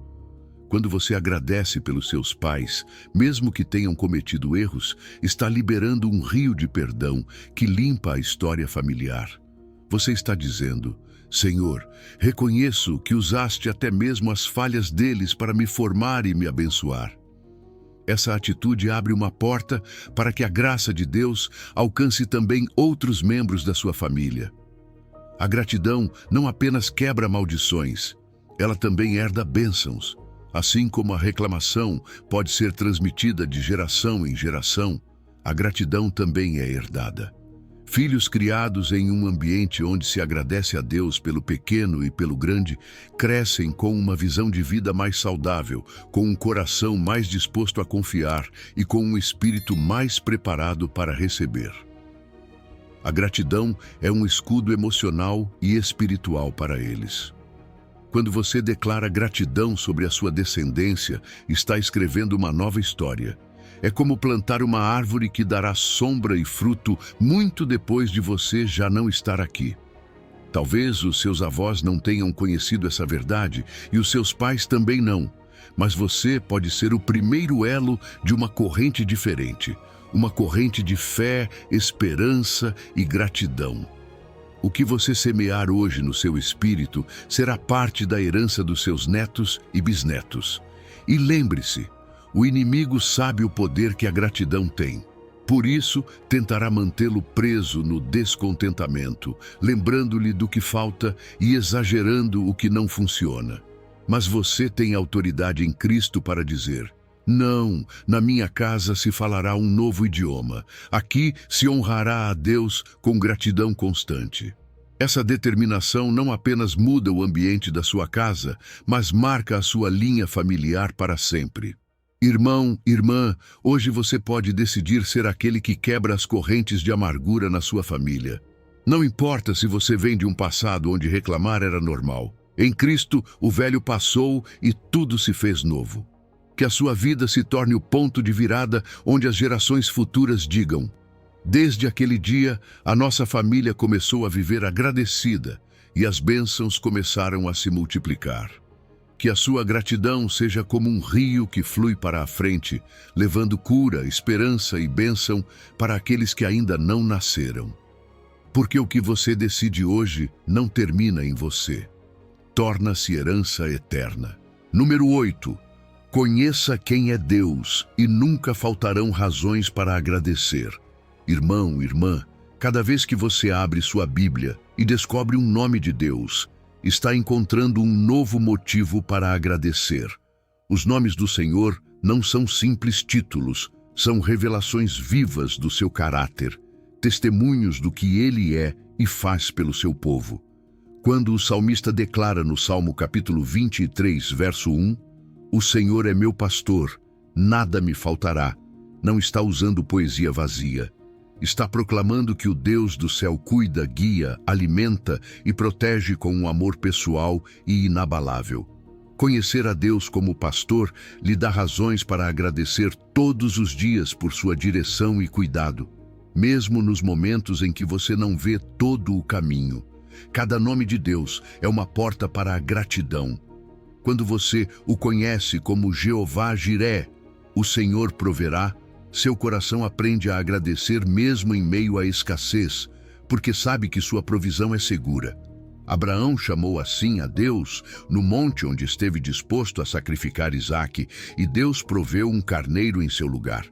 Quando você agradece pelos seus pais, mesmo que tenham cometido erros, está liberando um rio de perdão que limpa a história familiar. Você está dizendo: Senhor, reconheço que usaste até mesmo as falhas deles para me formar e me abençoar. Essa atitude abre uma porta para que a graça de Deus alcance também outros membros da sua família. A gratidão não apenas quebra maldições, ela também herda bênçãos. Assim como a reclamação pode ser transmitida de geração em geração, a gratidão também é herdada. Filhos criados em um ambiente onde se agradece a Deus pelo pequeno e pelo grande, crescem com uma visão de vida mais saudável, com um coração mais disposto a confiar e com um espírito mais preparado para receber. A gratidão é um escudo emocional e espiritual para eles. Quando você declara gratidão sobre a sua descendência, está escrevendo uma nova história. É como plantar uma árvore que dará sombra e fruto muito depois de você já não estar aqui. Talvez os seus avós não tenham conhecido essa verdade e os seus pais também não, mas você pode ser o primeiro elo de uma corrente diferente, uma corrente de fé, esperança e gratidão. O que você semear hoje no seu espírito será parte da herança dos seus netos e bisnetos. E lembre-se, o inimigo sabe o poder que a gratidão tem. Por isso, tentará mantê-lo preso no descontentamento, lembrando-lhe do que falta e exagerando o que não funciona. Mas você tem autoridade em Cristo para dizer: não, na minha casa se falará um novo idioma. Aqui se honrará a Deus com gratidão constante. Essa determinação não apenas muda o ambiente da sua casa, mas marca a sua linha familiar para sempre. Irmão, irmã, hoje você pode decidir ser aquele que quebra as correntes de amargura na sua família. Não importa se você vem de um passado onde reclamar era normal. Em Cristo, o velho passou e tudo se fez novo. Que a sua vida se torne o ponto de virada onde as gerações futuras digam: desde aquele dia, a nossa família começou a viver agradecida e as bênçãos começaram a se multiplicar. Que a sua gratidão seja como um rio que flui para a frente, levando cura, esperança e bênção para aqueles que ainda não nasceram. Porque o que você decide hoje não termina em você. Torna-se herança eterna. Número 8. Conheça quem é Deus e nunca faltarão razões para agradecer. Irmão, irmã, cada vez que você abre sua Bíblia e descobre um nome de Deus, está encontrando um novo motivo para agradecer. Os nomes do Senhor não são simples títulos, são revelações vivas do seu caráter, testemunhos do que Ele é e faz pelo seu povo. Quando o salmista declara no Salmo capítulo 23, verso 1, "O Senhor é meu pastor, nada me faltará", não está usando poesia vazia. Está proclamando que o Deus do céu cuida, guia, alimenta e protege com um amor pessoal e inabalável. Conhecer a Deus como pastor lhe dá razões para agradecer todos os dias por sua direção e cuidado, mesmo nos momentos em que você não vê todo o caminho. Cada nome de Deus é uma porta para a gratidão. Quando você o conhece como Jeová Jiré, o Senhor proverá, seu coração aprende a agradecer mesmo em meio à escassez, porque sabe que sua provisão é segura. Abraão chamou assim a Deus no monte onde esteve disposto a sacrificar Isaque, e Deus proveu um carneiro em seu lugar.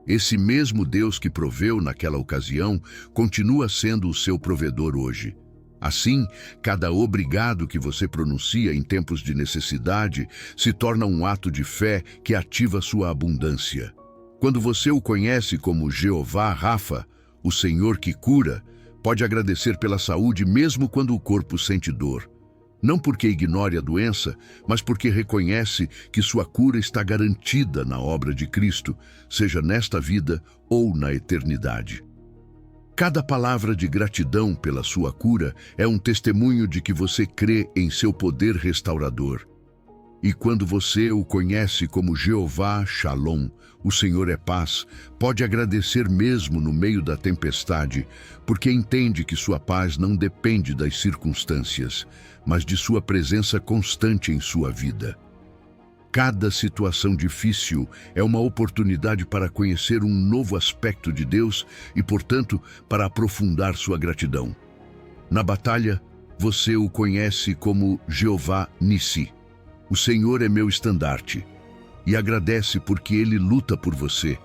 Esse mesmo Deus que proveu naquela ocasião continua sendo o seu provedor hoje. Assim, cada obrigado que você pronuncia em tempos de necessidade se torna um ato de fé que ativa sua abundância. Quando você o conhece como Jeová Rafa, o Senhor que cura, pode agradecer pela saúde mesmo quando o corpo sente dor. Não porque ignore a doença, mas porque reconhece que sua cura está garantida na obra de Cristo, seja nesta vida ou na eternidade. Cada palavra de gratidão pela sua cura é um testemunho de que você crê em seu poder restaurador. E quando você o conhece como Jeová Shalom, o Senhor é paz, pode agradecer mesmo no meio da tempestade, porque entende que sua paz não depende das circunstâncias, mas de sua presença constante em sua vida. Cada situação difícil é uma oportunidade para conhecer um novo aspecto de Deus e, portanto, para aprofundar sua gratidão. Na batalha, você o conhece como Jeová Nissi. O Senhor é meu estandarte, e agradece porque Ele luta por você.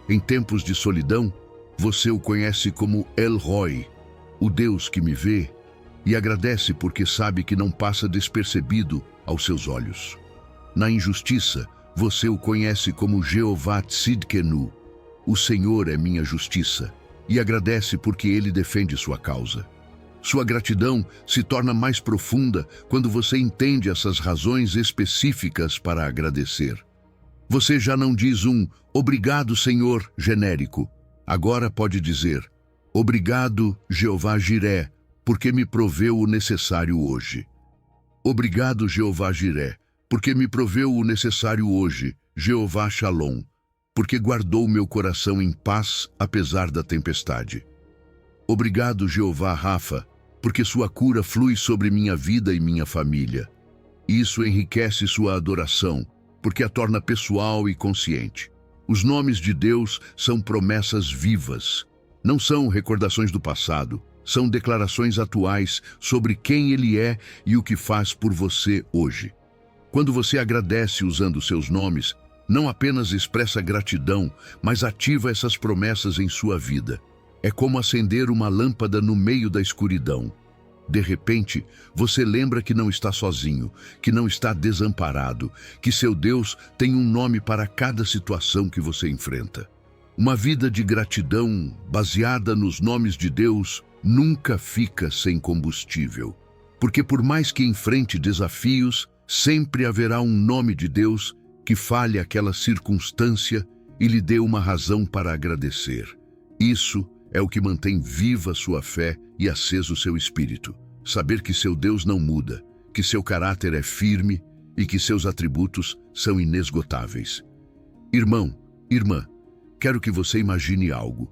Em tempos de solidão, você o conhece como El Roi, o Deus que me vê, e agradece porque sabe que não passa despercebido aos seus olhos. Na injustiça, você o conhece como Jeová Tzidkenu, o Senhor é minha justiça, e agradece porque Ele defende sua causa. Sua gratidão se torna mais profunda quando você entende essas razões específicas para agradecer. Você já não diz um "Obrigado, Senhor" genérico. Agora pode dizer "Obrigado, Jeová Jiré, porque me proveu o necessário hoje". Obrigado, Jeová Jiré, porque me proveu o necessário hoje, Jeová Shalom, porque guardou meu coração em paz apesar da tempestade. Obrigado, Jeová Rafa, porque sua cura flui sobre minha vida e minha família. Isso enriquece sua adoração, porque a torna pessoal e consciente. Os nomes de Deus são promessas vivas. Não são recordações do passado, São declarações atuais sobre quem Ele é e o que faz por você hoje. Quando você agradece usando seus nomes, não apenas expressa gratidão, mas ativa essas promessas em sua vida. É como acender uma lâmpada no meio da escuridão. De repente, você lembra que não está sozinho, que não está desamparado, que seu Deus tem um nome para cada situação que você enfrenta. Uma vida de gratidão, baseada nos nomes de Deus, nunca fica sem combustível. Porque por mais que enfrente desafios, sempre haverá um nome de Deus que fale aquela circunstância e lhe dê uma razão para agradecer. Isso é o que mantém viva sua fé e aceso seu espírito. Saber que seu Deus não muda, que seu caráter é firme e que seus atributos são inesgotáveis. Irmão, irmã, quero que você imagine algo.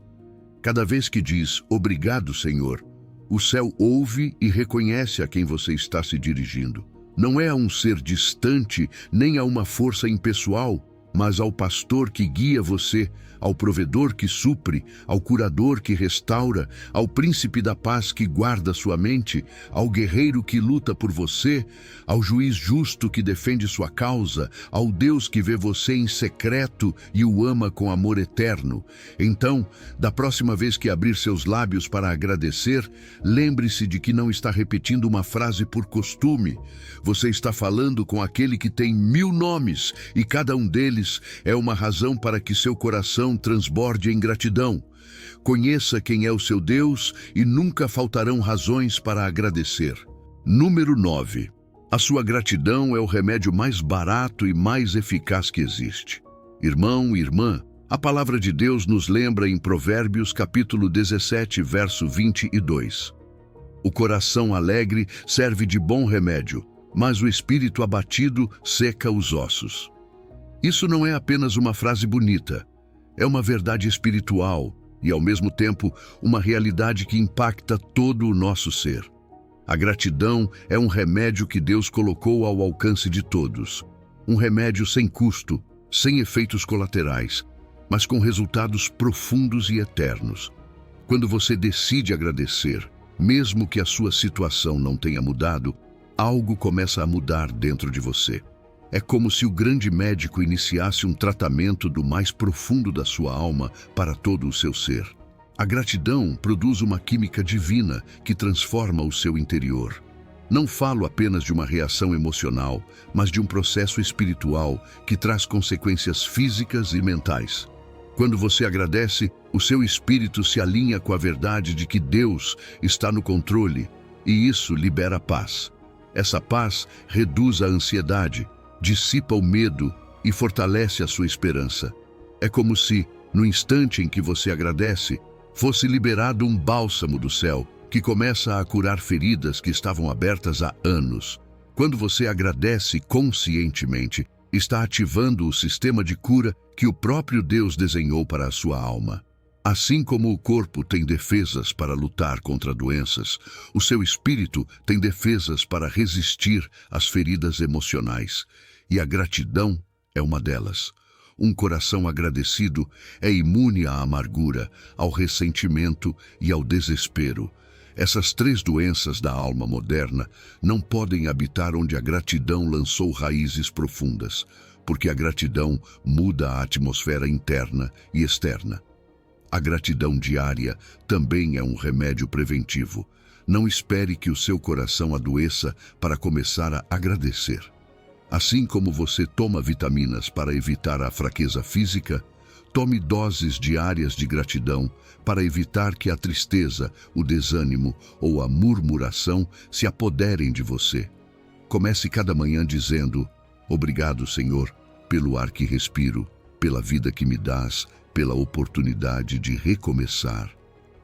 Cada vez que diz "Obrigado, Senhor", o céu ouve e reconhece a quem você está se dirigindo. Não é a um ser distante, nem a uma força impessoal, mas ao pastor que guia você, ao provedor que supre, ao curador que restaura, ao príncipe da paz que guarda sua mente, ao guerreiro que luta por você, ao juiz justo que defende sua causa, ao Deus que vê você em secreto e o ama com amor eterno. Então, da próxima vez que abrir seus lábios para agradecer, lembre-se de que não está repetindo uma frase por costume. Você está falando com aquele que tem 1000 nomes e cada um deles é uma razão para que seu coração transborde em gratidão. Conheça quem é o seu Deus e nunca faltarão razões para agradecer. Número 9. A sua gratidão é o remédio mais barato e mais eficaz que existe. Irmão e irmã, a palavra de Deus nos lembra em Provérbios capítulo 17, verso 22. O coração alegre serve de bom remédio, mas o espírito abatido seca os ossos. Isso não é apenas uma frase bonita, é uma verdade espiritual e, ao mesmo tempo, uma realidade que impacta todo o nosso ser. A gratidão é um remédio que Deus colocou ao alcance de todos. Um remédio sem custo, sem efeitos colaterais, mas com resultados profundos e eternos. Quando você decide agradecer, mesmo que a sua situação não tenha mudado, algo começa a mudar dentro de você. É como se o grande médico iniciasse um tratamento do mais profundo da sua alma para todo o seu ser. A gratidão produz uma química divina que transforma o seu interior. Não falo apenas de uma reação emocional, mas de um processo espiritual que traz consequências físicas e mentais. Quando você agradece, o seu espírito se alinha com a verdade de que Deus está no controle, e isso libera paz. Essa paz reduz a ansiedade, dissipa o medo e fortalece a sua esperança. É como se, no instante em que você agradece, fosse liberado um bálsamo do céu que começa a curar feridas que estavam abertas há anos. Quando você agradece conscientemente, está ativando o sistema de cura que o próprio Deus desenhou para a sua alma. Assim como o corpo tem defesas para lutar contra doenças, o seu espírito tem defesas para resistir às feridas emocionais. E a gratidão é uma delas. Um coração agradecido é imune à amargura, ao ressentimento e ao desespero. Essas 3 doenças da alma moderna não podem habitar onde a gratidão lançou raízes profundas, porque a gratidão muda a atmosfera interna e externa. A gratidão diária também é um remédio preventivo. Não espere que o seu coração adoeça para começar a agradecer. Assim como você toma vitaminas para evitar a fraqueza física, tome doses diárias de gratidão para evitar que a tristeza, o desânimo ou a murmuração se apoderem de você. Comece cada manhã dizendo: "Obrigado, Senhor, pelo ar que respiro, pela vida que me dás, pela oportunidade de recomeçar."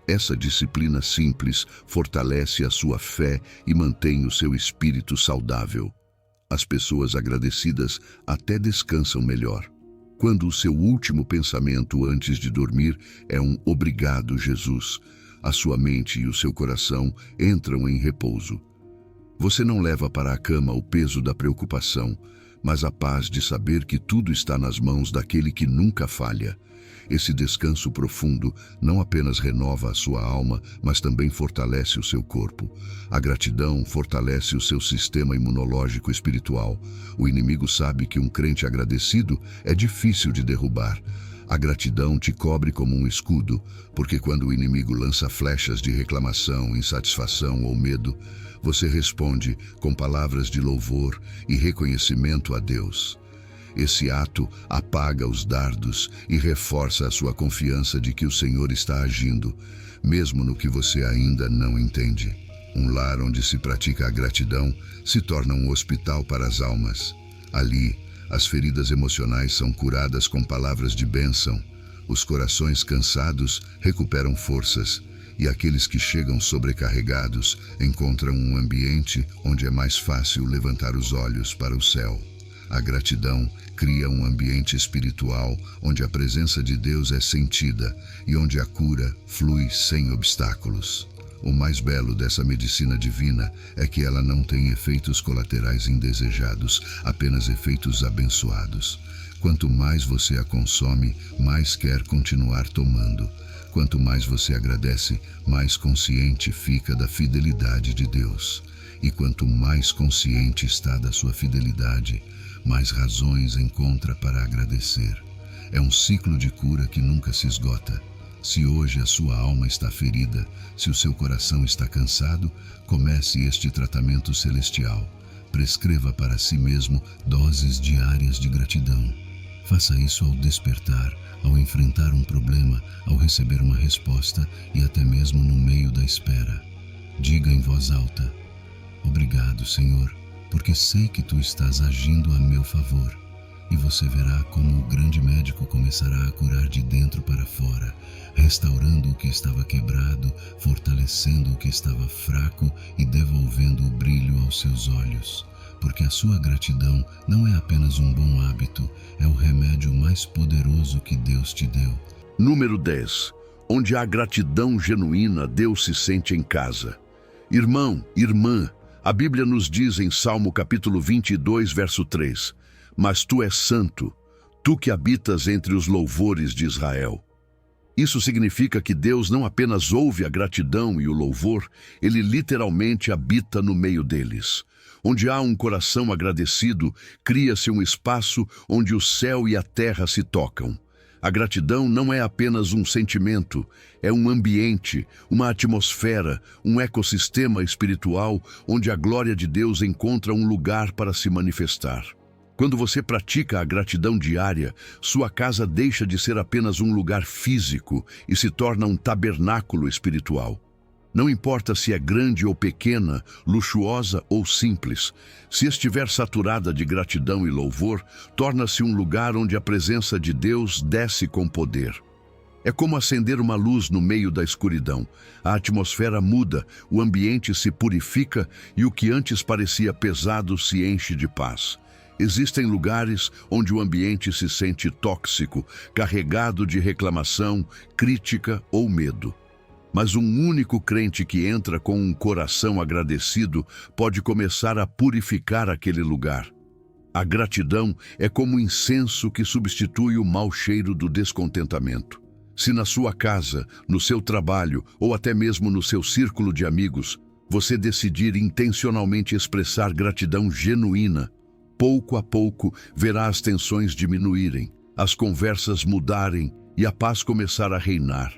Essa disciplina simples fortalece a sua fé e mantém o seu espírito saudável. As pessoas agradecidas até descansam melhor. Quando o seu último pensamento antes de dormir é um "Obrigado, Jesus", a sua mente e o seu coração entram em repouso. Você não leva para a cama o peso da preocupação, mas a paz de saber que tudo está nas mãos daquele que nunca falha. Esse descanso profundo não apenas renova a sua alma, mas também fortalece o seu corpo. A gratidão fortalece o seu sistema imunológico espiritual. O inimigo sabe que um crente agradecido é difícil de derrubar. A gratidão te cobre como um escudo, porque quando o inimigo lança flechas de reclamação, insatisfação ou medo, você responde com palavras de louvor e reconhecimento a Deus. Esse ato apaga os dardos e reforça a sua confiança de que o Senhor está agindo, mesmo no que você ainda não entende. Um lar onde se pratica a gratidão se torna um hospital para as almas. Ali, as feridas emocionais são curadas com palavras de bênção, os corações cansados recuperam forças e aqueles que chegam sobrecarregados encontram um ambiente onde é mais fácil levantar os olhos para o céu. A gratidão cria um ambiente espiritual onde a presença de Deus é sentida e onde a cura flui sem obstáculos. O mais belo dessa medicina divina é que ela não tem efeitos colaterais indesejados, apenas efeitos abençoados. Quanto mais você a consome, mais quer continuar tomando. Quanto mais você agradece, mais consciente fica da fidelidade de Deus. E quanto mais consciente está da sua fidelidade, mais razões encontra para agradecer. É um ciclo de cura que nunca se esgota. Se hoje a sua alma está ferida, se o seu coração está cansado, comece este tratamento celestial. Prescreva para si mesmo doses diárias de gratidão. Faça isso ao despertar, ao enfrentar um problema, ao receber uma resposta e até mesmo no meio da espera. Diga em voz alta: obrigado, Senhor, porque sei que Tu estás agindo a meu favor. E você verá como o grande médico começará a curar de dentro para fora, restaurando o que estava quebrado, fortalecendo o que estava fraco e devolvendo o brilho aos seus olhos. Porque a sua gratidão não é apenas um bom hábito, é o remédio mais poderoso que Deus te deu. Número 10. Onde há gratidão genuína, Deus se sente em casa. Irmão, irmã, a Bíblia nos diz em Salmo capítulo 22, verso 3: mas Tu és santo, Tu que habitas entre os louvores de Israel. Isso significa que Deus não apenas ouve a gratidão e o louvor, Ele literalmente habita no meio deles. Onde há um coração agradecido, cria-se um espaço onde o céu e a terra se tocam. A gratidão não é apenas um sentimento, é um ambiente, uma atmosfera, um ecossistema espiritual onde a glória de Deus encontra um lugar para se manifestar. Quando você pratica a gratidão diária, sua casa deixa de ser apenas um lugar físico e se torna um tabernáculo espiritual. Não importa se é grande ou pequena, luxuosa ou simples, se estiver saturada de gratidão e louvor, torna-se um lugar onde a presença de Deus desce com poder. É como acender uma luz no meio da escuridão. A atmosfera muda, o ambiente se purifica e o que antes parecia pesado se enche de paz. Existem lugares onde o ambiente se sente tóxico, carregado de reclamação, crítica ou medo. Mas um único crente que entra com um coração agradecido pode começar a purificar aquele lugar. A gratidão é como incenso que substitui o mau cheiro do descontentamento. Se na sua casa, no seu trabalho ou até mesmo no seu círculo de amigos, você decidir intencionalmente expressar gratidão genuína, pouco a pouco verá as tensões diminuírem, as conversas mudarem e a paz começar a reinar.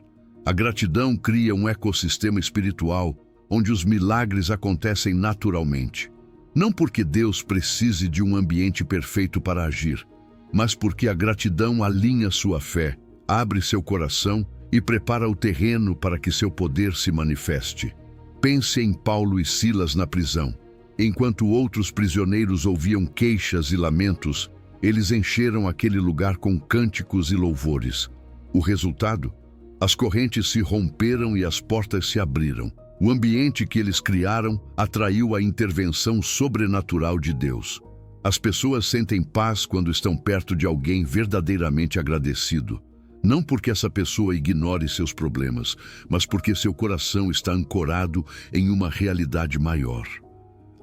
A gratidão cria um ecossistema espiritual onde os milagres acontecem naturalmente. Não porque Deus precise de um ambiente perfeito para agir, mas porque a gratidão alinha sua fé, abre seu coração e prepara o terreno para que seu poder se manifeste. Pense em Paulo e Silas na prisão. Enquanto outros prisioneiros ouviam queixas e lamentos, eles encheram aquele lugar com cânticos e louvores. O resultado? As correntes se romperam e as portas se abriram. O ambiente que eles criaram atraiu a intervenção sobrenatural de Deus. As pessoas sentem paz quando estão perto de alguém verdadeiramente agradecido. Não porque essa pessoa ignore seus problemas, mas porque seu coração está ancorado em uma realidade maior: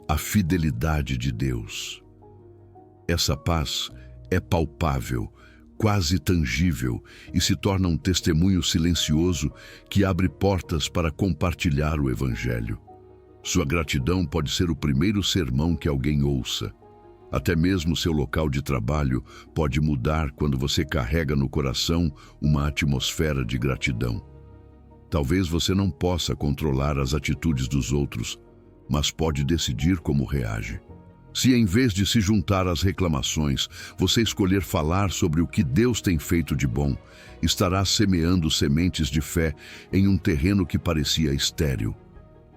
a fidelidade de Deus. Essa paz é palpável quase tangível e se torna um testemunho silencioso que abre portas para compartilhar o Evangelho. Sua gratidão pode ser o primeiro sermão que alguém ouça. Até mesmo seu local de trabalho pode mudar quando você carrega no coração uma atmosfera de gratidão. Talvez você não possa controlar as atitudes dos outros, mas pode decidir como reage. Se em vez de se juntar às reclamações, você escolher falar sobre o que Deus tem feito de bom, estará semeando sementes de fé em um terreno que parecia estéril.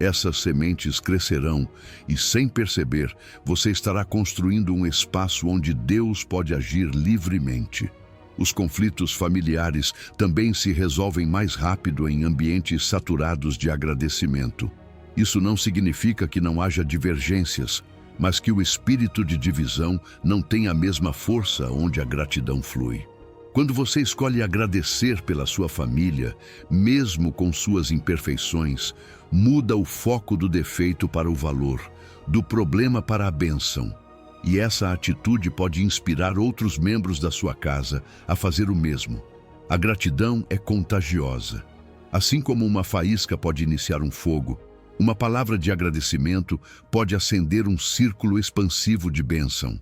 Essas sementes crescerão e, sem perceber, você estará construindo um espaço onde Deus pode agir livremente. Os conflitos familiares também se resolvem mais rápido em ambientes saturados de agradecimento. Isso não significa que não haja divergências, mas que o espírito de divisão não tem a mesma força onde a gratidão flui. Quando você escolhe agradecer pela sua família, mesmo com suas imperfeições, muda o foco do defeito para o valor, do problema para a bênção. E essa atitude pode inspirar outros membros da sua casa a fazer o mesmo. A gratidão é contagiosa. Assim como uma faísca pode iniciar um fogo, uma palavra de agradecimento pode acender um círculo expansivo de bênção.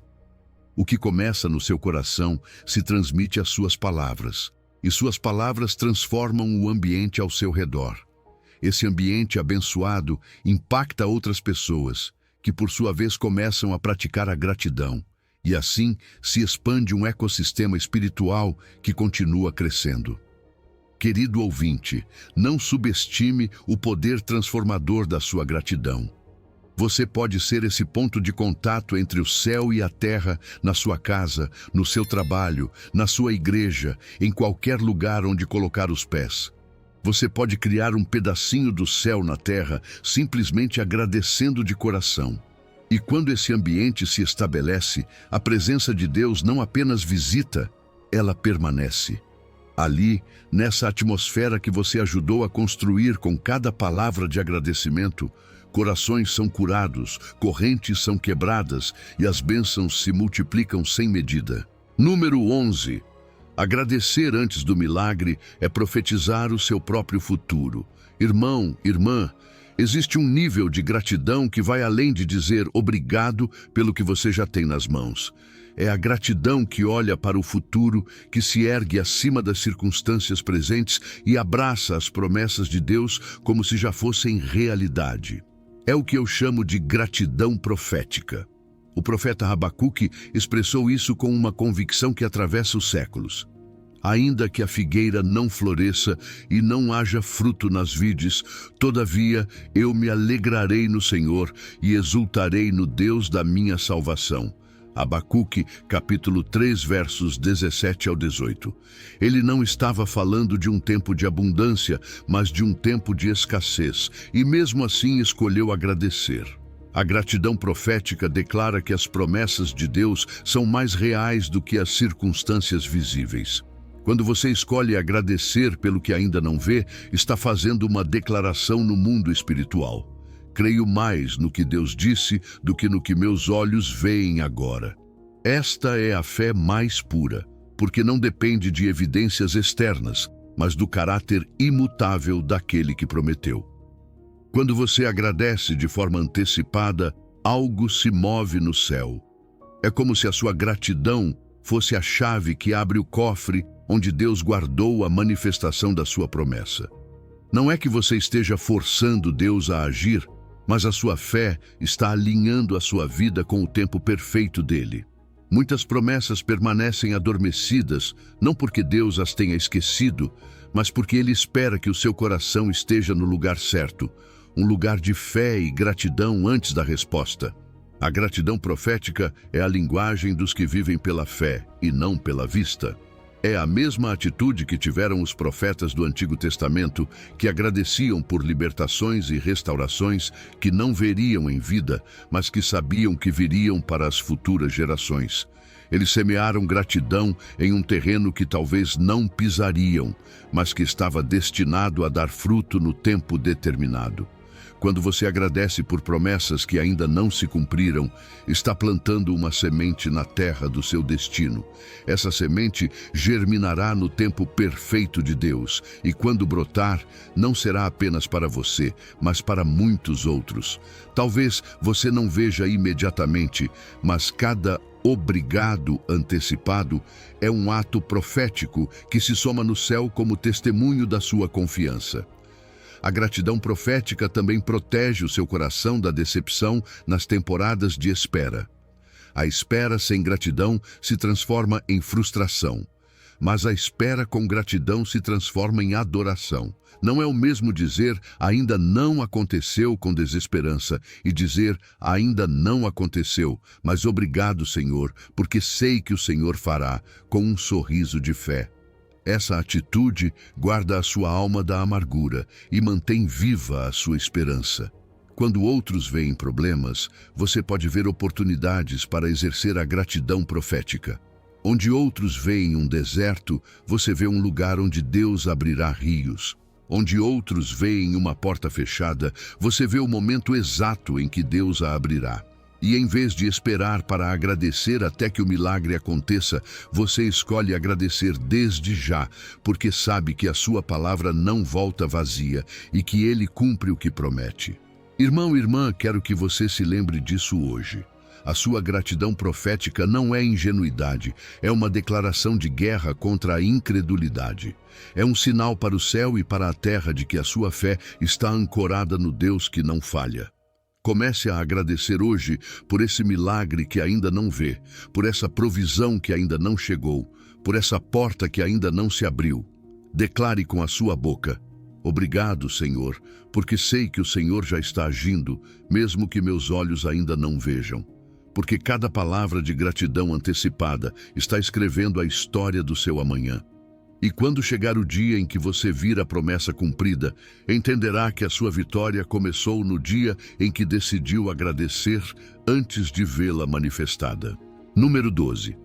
O que começa no seu coração se transmite às suas palavras, e suas palavras transformam o ambiente ao seu redor. Esse ambiente abençoado impacta outras pessoas, que por sua vez começam a praticar a gratidão, e assim se expande um ecossistema espiritual que continua crescendo. Querido ouvinte, não subestime o poder transformador da sua gratidão. Você pode ser esse ponto de contato entre o céu e a terra na sua casa, no seu trabalho, na sua igreja, em qualquer lugar onde colocar os pés. Você pode criar um pedacinho do céu na terra simplesmente agradecendo de coração. E quando esse ambiente se estabelece, a presença de Deus não apenas visita, ela permanece. Ali, nessa atmosfera que você ajudou a construir com cada palavra de agradecimento, corações são curados, correntes são quebradas e as bênçãos se multiplicam sem medida. Número 11. Agradecer antes do milagre é profetizar o seu próprio futuro. Irmão, irmã, existe um nível de gratidão que vai além de dizer obrigado pelo que você já tem nas mãos. É a gratidão que olha para o futuro, que se ergue acima das circunstâncias presentes e abraça as promessas de Deus como se já fossem realidade. É o que eu chamo de gratidão profética. O profeta Habacuque expressou isso com uma convicção que atravessa os séculos. Ainda que a figueira não floresça e não haja fruto nas vides, todavia eu me alegrarei no Senhor e exultarei no Deus da minha salvação. Habacuque, capítulo 3, versos 17 ao 18. Ele não estava falando de um tempo de abundância, mas de um tempo de escassez, e mesmo assim escolheu agradecer. A gratidão profética declara que as promessas de Deus são mais reais do que as circunstâncias visíveis. Quando você escolhe agradecer pelo que ainda não vê, está fazendo uma declaração no mundo espiritual. Creio mais no que Deus disse do que no que meus olhos veem agora. Esta é a fé mais pura, porque não depende de evidências externas, mas do caráter imutável daquele que prometeu. Quando você agradece de forma antecipada, algo se move no céu. É como se a sua gratidão fosse a chave que abre o cofre onde Deus guardou a manifestação da sua promessa. Não é que você esteja forçando Deus a agir, mas a sua fé está alinhando a sua vida com o tempo perfeito dele. Muitas promessas permanecem adormecidas, não porque Deus as tenha esquecido, mas porque Ele espera que o seu coração esteja no lugar certo, um lugar de fé e gratidão antes da resposta. A gratidão profética é a linguagem dos que vivem pela fé e não pela vista. É a mesma atitude que tiveram os profetas do Antigo Testamento, que agradeciam por libertações e restaurações que não veriam em vida, mas que sabiam que viriam para as futuras gerações. Eles semearam gratidão em um terreno que talvez não pisariam, mas que estava destinado a dar fruto no tempo determinado. Quando você agradece por promessas que ainda não se cumpriram, está plantando uma semente na terra do seu destino. Essa semente germinará no tempo perfeito de Deus, e quando brotar, não será apenas para você, mas para muitos outros. Talvez você não veja imediatamente, mas cada obrigado antecipado é um ato profético que se soma no céu como testemunho da sua confiança. A gratidão profética também protege o seu coração da decepção nas temporadas de espera. A espera sem gratidão se transforma em frustração, mas a espera com gratidão se transforma em adoração. Não é o mesmo dizer ainda não aconteceu com desesperança e dizer ainda não aconteceu, mas obrigado, Senhor, porque sei que o Senhor fará, com um sorriso de fé. Essa atitude guarda a sua alma da amargura e mantém viva a sua esperança. Quando outros veem problemas, você pode ver oportunidades para exercer a gratidão profética. Onde outros veem um deserto, você vê um lugar onde Deus abrirá rios. Onde outros veem uma porta fechada, você vê o momento exato em que Deus a abrirá. E em vez de esperar para agradecer até que o milagre aconteça, você escolhe agradecer desde já, porque sabe que a sua palavra não volta vazia e que Ele cumpre o que promete. Irmão e irmã, quero que você se lembre disso hoje. A sua gratidão profética não é ingenuidade, é uma declaração de guerra contra a incredulidade. É um sinal para o céu e para a terra de que a sua fé está ancorada no Deus que não falha. Comece a agradecer hoje por esse milagre que ainda não vê, por essa provisão que ainda não chegou, por essa porta que ainda não se abriu. Declare com a sua boca: obrigado, Senhor, porque sei que o Senhor já está agindo, mesmo que meus olhos ainda não vejam. Porque cada palavra de gratidão antecipada está escrevendo a história do seu amanhã. E quando chegar o dia em que você vir a promessa cumprida, entenderá que a sua vitória começou no dia em que decidiu agradecer antes de vê-la manifestada. Número 12.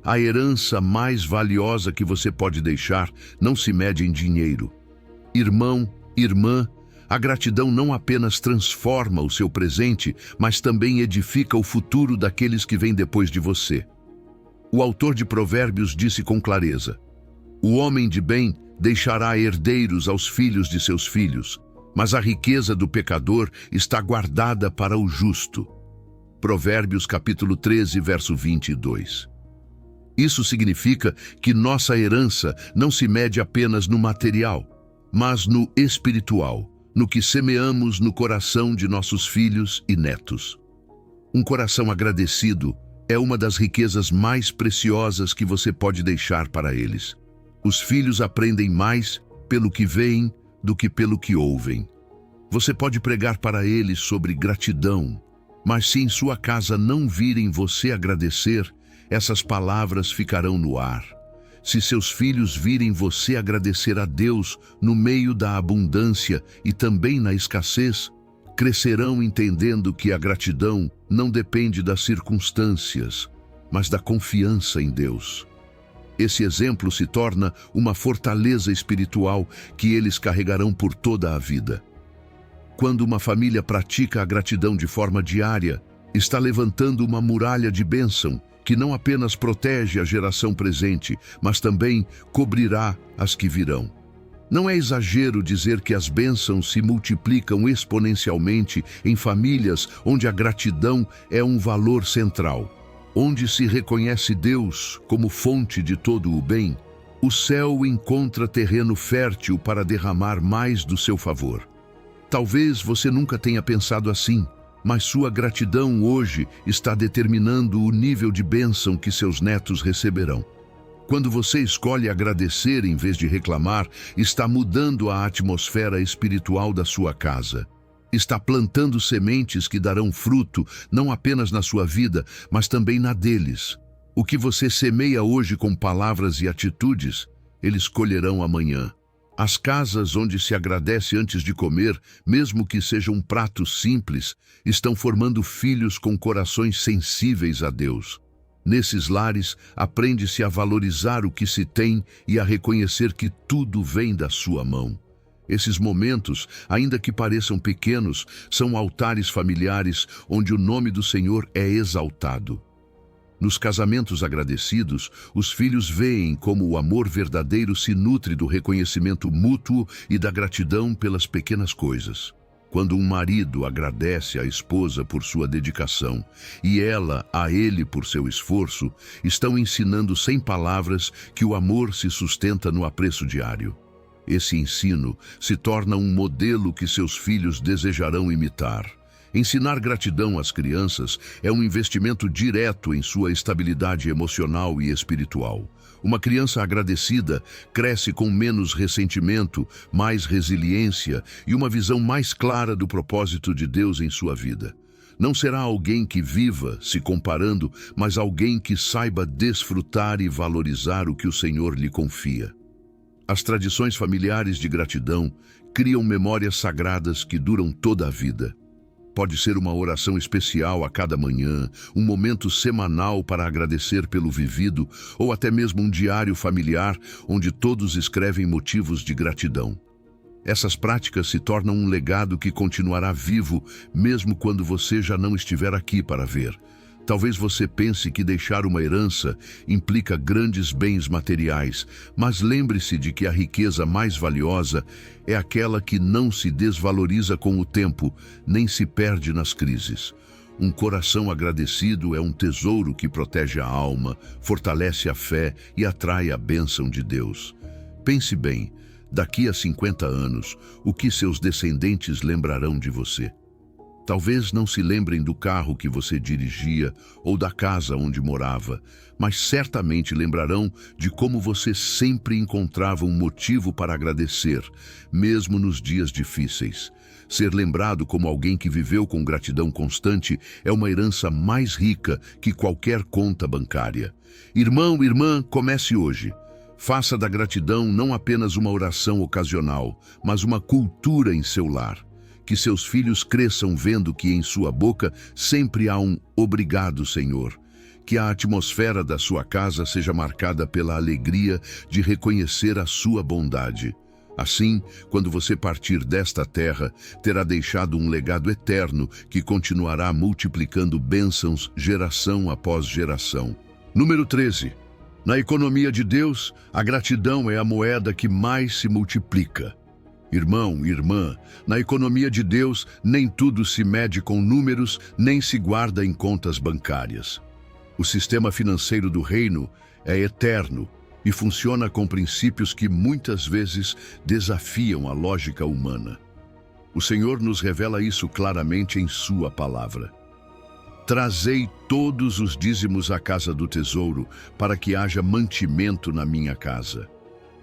A herança mais valiosa que você pode deixar não se mede em dinheiro. Irmão, irmã, a gratidão não apenas transforma o seu presente, mas também edifica o futuro daqueles que vêm depois de você. O autor de Provérbios disse com clareza: o homem de bem deixará herdeiros aos filhos de seus filhos, mas a riqueza do pecador está guardada para o justo. Provérbios capítulo 13, verso 22. Isso significa que nossa herança não se mede apenas no material, mas no espiritual, no que semeamos no coração de nossos filhos e netos. Um coração agradecido é uma das riquezas mais preciosas que você pode deixar para eles. Os filhos aprendem mais pelo que veem do que pelo que ouvem. Você pode pregar para eles sobre gratidão, mas se em sua casa não virem você agradecer, essas palavras ficarão no ar. Se seus filhos virem você agradecer a Deus no meio da abundância e também na escassez, crescerão entendendo que a gratidão não depende das circunstâncias, mas da confiança em Deus. Esse exemplo se torna uma fortaleza espiritual que eles carregarão por toda a vida. Quando uma família pratica a gratidão de forma diária, está levantando uma muralha de bênção que não apenas protege a geração presente, mas também cobrirá as que virão. Não é exagero dizer que as bênçãos se multiplicam exponencialmente em famílias onde a gratidão é um valor central. Onde se reconhece Deus como fonte de todo o bem, o céu encontra terreno fértil para derramar mais do seu favor. Talvez você nunca tenha pensado assim, mas sua gratidão hoje está determinando o nível de bênção que seus netos receberão. Quando você escolhe agradecer em vez de reclamar, está mudando a atmosfera espiritual da sua casa. Está plantando sementes que darão fruto, não apenas na sua vida, mas também na deles. O que você semeia hoje com palavras e atitudes, eles colherão amanhã. As casas onde se agradece antes de comer, mesmo que seja um prato simples, estão formando filhos com corações sensíveis a Deus. Nesses lares, aprende-se a valorizar o que se tem e a reconhecer que tudo vem da sua mão. Esses momentos, ainda que pareçam pequenos, são altares familiares onde o nome do Senhor é exaltado. Nos casamentos agradecidos, os filhos veem como o amor verdadeiro se nutre do reconhecimento mútuo e da gratidão pelas pequenas coisas. Quando um marido agradece à esposa por sua dedicação e ela a ele por seu esforço, estão ensinando sem palavras que o amor se sustenta no apreço diário. Esse ensino se torna um modelo que seus filhos desejarão imitar. Ensinar gratidão às crianças é um investimento direto em sua estabilidade emocional e espiritual. Uma criança agradecida cresce com menos ressentimento, mais resiliência e uma visão mais clara do propósito de Deus em sua vida. Não será alguém que viva se comparando, mas alguém que saiba desfrutar e valorizar o que o Senhor lhe confia. As tradições familiares de gratidão criam memórias sagradas que duram toda a vida. Pode ser uma oração especial a cada manhã, um momento semanal para agradecer pelo vivido, ou até mesmo um diário familiar onde todos escrevem motivos de gratidão. Essas práticas se tornam um legado que continuará vivo mesmo quando você já não estiver aqui para ver. Talvez você pense que deixar uma herança implica grandes bens materiais, mas lembre-se de que a riqueza mais valiosa é aquela que não se desvaloriza com o tempo, nem se perde nas crises. Um coração agradecido é um tesouro que protege a alma, fortalece a fé e atrai a bênção de Deus. Pense bem, daqui a 50 anos, o que seus descendentes lembrarão de você? Talvez não se lembrem do carro que você dirigia ou da casa onde morava, mas certamente lembrarão de como você sempre encontrava um motivo para agradecer, mesmo nos dias difíceis. Ser lembrado como alguém que viveu com gratidão constante é uma herança mais rica que qualquer conta bancária. Irmão, irmã, comece hoje. Faça da gratidão não apenas uma oração ocasional, mas uma cultura em seu lar. Que seus filhos cresçam vendo que em sua boca sempre há um obrigado, Senhor. Que a atmosfera da sua casa seja marcada pela alegria de reconhecer a sua bondade. Assim, quando você partir desta terra, terá deixado um legado eterno que continuará multiplicando bênçãos geração após geração. Número 13. Na economia de Deus, a gratidão é a moeda que mais se multiplica. Irmão, irmã, na economia de Deus, nem tudo se mede com números, nem se guarda em contas bancárias. O sistema financeiro do reino é eterno e funciona com princípios que muitas vezes desafiam a lógica humana. O Senhor nos revela isso claramente em sua palavra. Trazei todos os dízimos à casa do tesouro, para que haja mantimento na minha casa.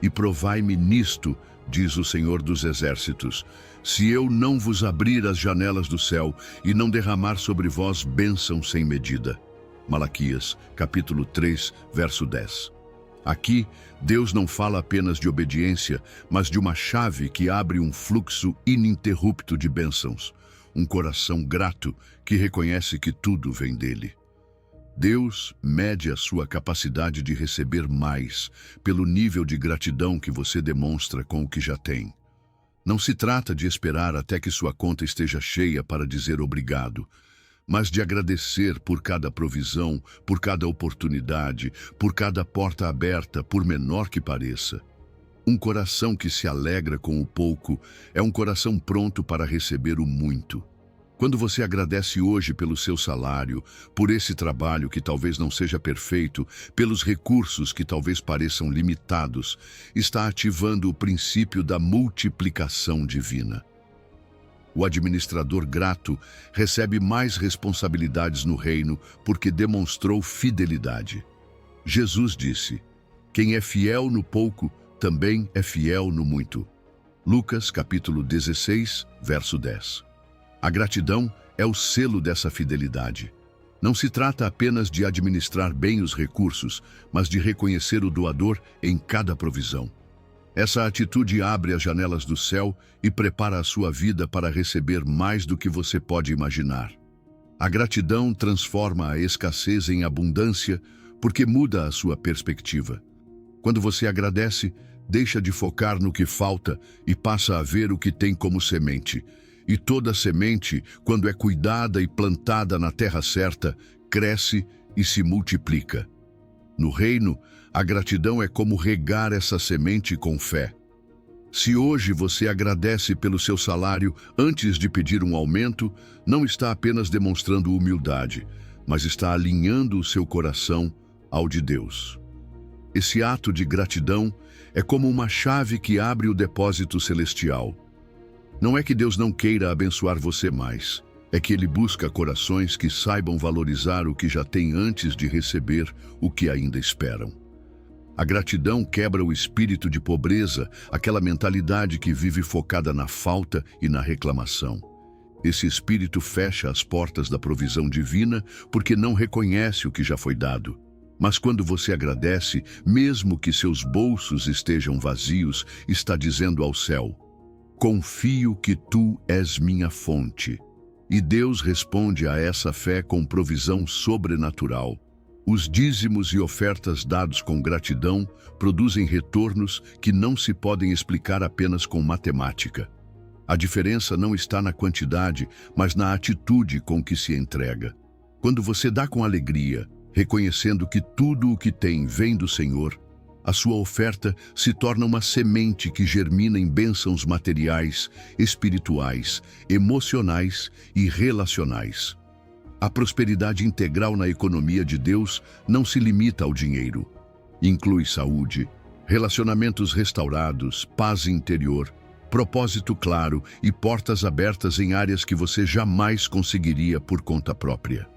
E provai-me nisto, diz o Senhor dos Exércitos, se eu não vos abrir as janelas do céu e não derramar sobre vós bênção sem medida. Malaquias, capítulo 3, verso 10. Aqui, Deus não fala apenas de obediência, mas de uma chave que abre um fluxo ininterrupto de bênçãos. Um coração grato que reconhece que tudo vem dele. Deus mede a sua capacidade de receber mais pelo nível de gratidão que você demonstra com o que já tem. Não se trata de esperar até que sua conta esteja cheia para dizer obrigado, mas de agradecer por cada provisão, por cada oportunidade, por cada porta aberta, por menor que pareça. Um coração que se alegra com o pouco é um coração pronto para receber o muito. Quando você agradece hoje pelo seu salário, por esse trabalho que talvez não seja perfeito, pelos recursos que talvez pareçam limitados, está ativando o princípio da multiplicação divina. O administrador grato recebe mais responsabilidades no reino porque demonstrou fidelidade. Jesus disse: "Quem é fiel no pouco, também é fiel no muito." Lucas, capítulo 16, verso 10. A gratidão é o selo dessa fidelidade. Não se trata apenas de administrar bem os recursos, mas de reconhecer o doador em cada provisão. Essa atitude abre as janelas do céu e prepara a sua vida para receber mais do que você pode imaginar. A gratidão transforma a escassez em abundância porque muda a sua perspectiva. Quando você agradece, deixa de focar no que falta e passa a ver o que tem como semente. E toda semente, quando é cuidada e plantada na terra certa, cresce e se multiplica. No reino, a gratidão é como regar essa semente com fé. Se hoje você agradece pelo seu salário antes de pedir um aumento, não está apenas demonstrando humildade, mas está alinhando o seu coração ao de Deus. Esse ato de gratidão é como uma chave que abre o depósito celestial. Não é que Deus não queira abençoar você mais, é que Ele busca corações que saibam valorizar o que já têm antes de receber o que ainda esperam. A gratidão quebra o espírito de pobreza, aquela mentalidade que vive focada na falta e na reclamação. Esse espírito fecha as portas da provisão divina porque não reconhece o que já foi dado. Mas quando você agradece, mesmo que seus bolsos estejam vazios, está dizendo ao céu: confio que tu és minha fonte. E Deus responde a essa fé com provisão sobrenatural. Os dízimos e ofertas dados com gratidão produzem retornos que não se podem explicar apenas com matemática. A diferença não está na quantidade, mas na atitude com que se entrega. Quando você dá com alegria, reconhecendo que tudo o que tem vem do Senhor, a sua oferta se torna uma semente que germina em bênçãos materiais, espirituais, emocionais e relacionais. A prosperidade integral na economia de Deus não se limita ao dinheiro. Inclui saúde, relacionamentos restaurados, paz interior, propósito claro e portas abertas em áreas que você jamais conseguiria por conta própria.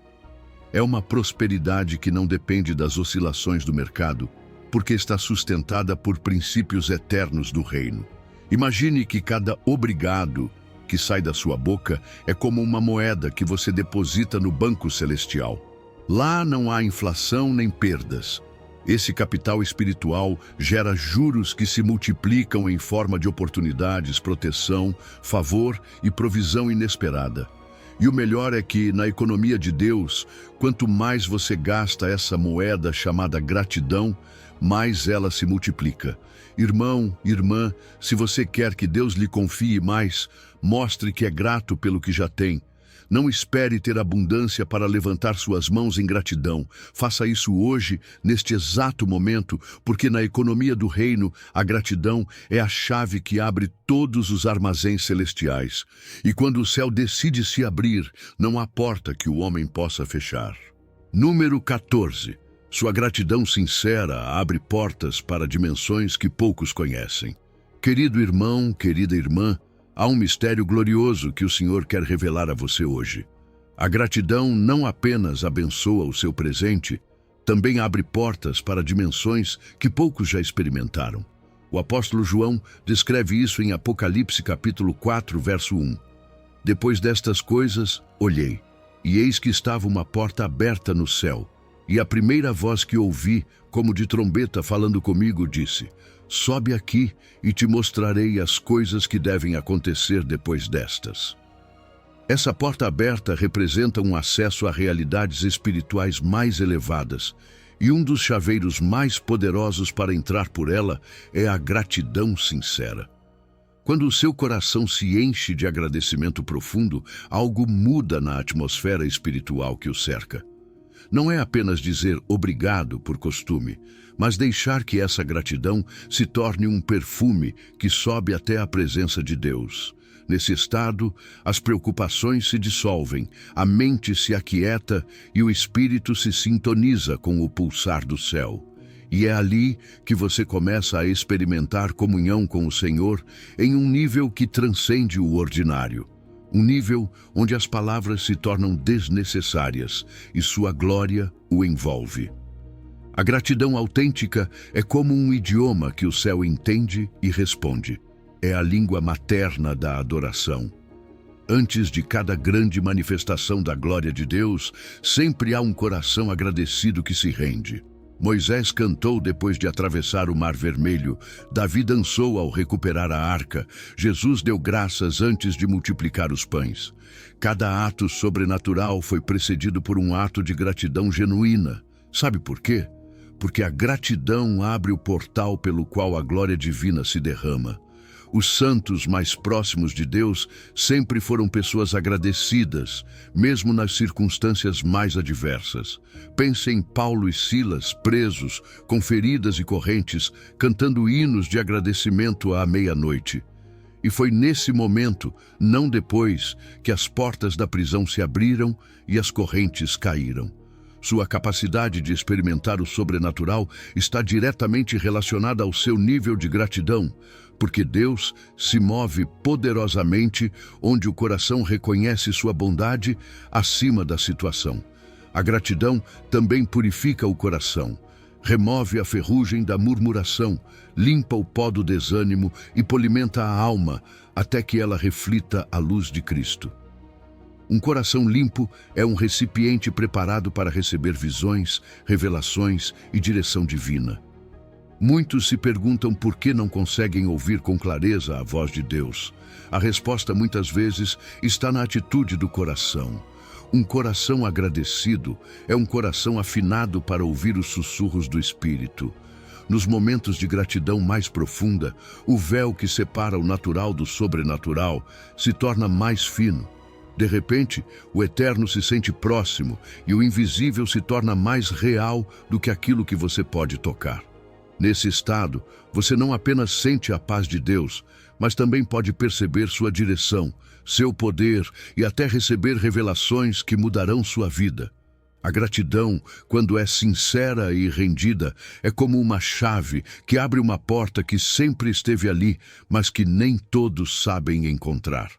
É uma prosperidade que não depende das oscilações do mercado, porque está sustentada por princípios eternos do reino. Imagine que cada obrigado que sai da sua boca é como uma moeda que você deposita no banco celestial. Lá não há inflação nem perdas. Esse capital espiritual gera juros que se multiplicam em forma de oportunidades, proteção, favor e provisão inesperada. E o melhor é que, na economia de Deus, quanto mais você gasta essa moeda chamada gratidão, mais ela se multiplica. Irmão, irmã, se você quer que Deus lhe confie mais, mostre que é grato pelo que já tem. Não espere ter abundância para levantar suas mãos em gratidão. Faça isso hoje, neste exato momento, porque na economia do reino, a gratidão é a chave que abre todos os armazéns celestiais. E quando o céu decide se abrir, não há porta que o homem possa fechar. Número 14. Sua gratidão sincera abre portas para dimensões que poucos conhecem. Querido irmão, querida irmã, há um mistério glorioso que o Senhor quer revelar a você hoje. A gratidão não apenas abençoa o seu presente, também abre portas para dimensões que poucos já experimentaram. O apóstolo João descreve isso em Apocalipse capítulo 4, verso 1. Depois destas coisas, olhei, e eis que estava uma porta aberta no céu. E a primeira voz que ouvi, como de trombeta falando comigo, disse: sobe aqui e te mostrarei as coisas que devem acontecer depois destas. Essa porta aberta representa um acesso a realidades espirituais mais elevadas, e um dos chaveiros mais poderosos para entrar por ela é a gratidão sincera. Quando o seu coração se enche de agradecimento profundo, algo muda na atmosfera espiritual que o cerca. Não é apenas dizer obrigado por costume, mas deixar que essa gratidão se torne um perfume que sobe até a presença de Deus. Nesse estado, as preocupações se dissolvem, a mente se aquieta e o espírito se sintoniza com o pulsar do céu. E é ali que você começa a experimentar comunhão com o Senhor em um nível que transcende o ordinário. Um nível onde as palavras se tornam desnecessárias e sua glória o envolve. A gratidão autêntica é como um idioma que o céu entende e responde. É a língua materna da adoração. Antes de cada grande manifestação da glória de Deus, sempre há um coração agradecido que se rende. Moisés cantou depois de atravessar o Mar Vermelho, Davi dançou ao recuperar a arca, Jesus deu graças antes de multiplicar os pães. Cada ato sobrenatural foi precedido por um ato de gratidão genuína. Sabe por quê? porque a gratidão abre o portal pelo qual a glória divina se derrama. Os santos mais próximos de Deus sempre foram pessoas agradecidas, mesmo nas circunstâncias mais adversas. Pense em Paulo e Silas, presos, com feridas e correntes, cantando hinos de agradecimento à meia-noite. E foi nesse momento, não depois, que as portas da prisão se abriram e as correntes caíram. Sua capacidade de experimentar o sobrenatural está diretamente relacionada ao seu nível de gratidão, porque Deus se move poderosamente onde o coração reconhece sua bondade acima da situação. A gratidão também purifica o coração, remove a ferrugem da murmuração, limpa o pó do desânimo e polimenta a alma até que ela reflita a luz de Cristo. Um coração limpo é um recipiente preparado para receber visões, revelações e direção divina. Muitos se perguntam por que não conseguem ouvir com clareza a voz de Deus. A resposta muitas vezes está na atitude do coração. Um coração agradecido é um coração afinado para ouvir os sussurros do Espírito. Nos momentos de gratidão mais profunda, o véu que separa o natural do sobrenatural se torna mais fino. De repente, o eterno se sente próximo e o invisível se torna mais real do que aquilo que você pode tocar. Nesse estado, você não apenas sente a paz de Deus, mas também pode perceber sua direção, seu poder e até receber revelações que mudarão sua vida. A gratidão, quando é sincera e rendida, é como uma chave que abre uma porta que sempre esteve ali, mas que nem todos sabem encontrar.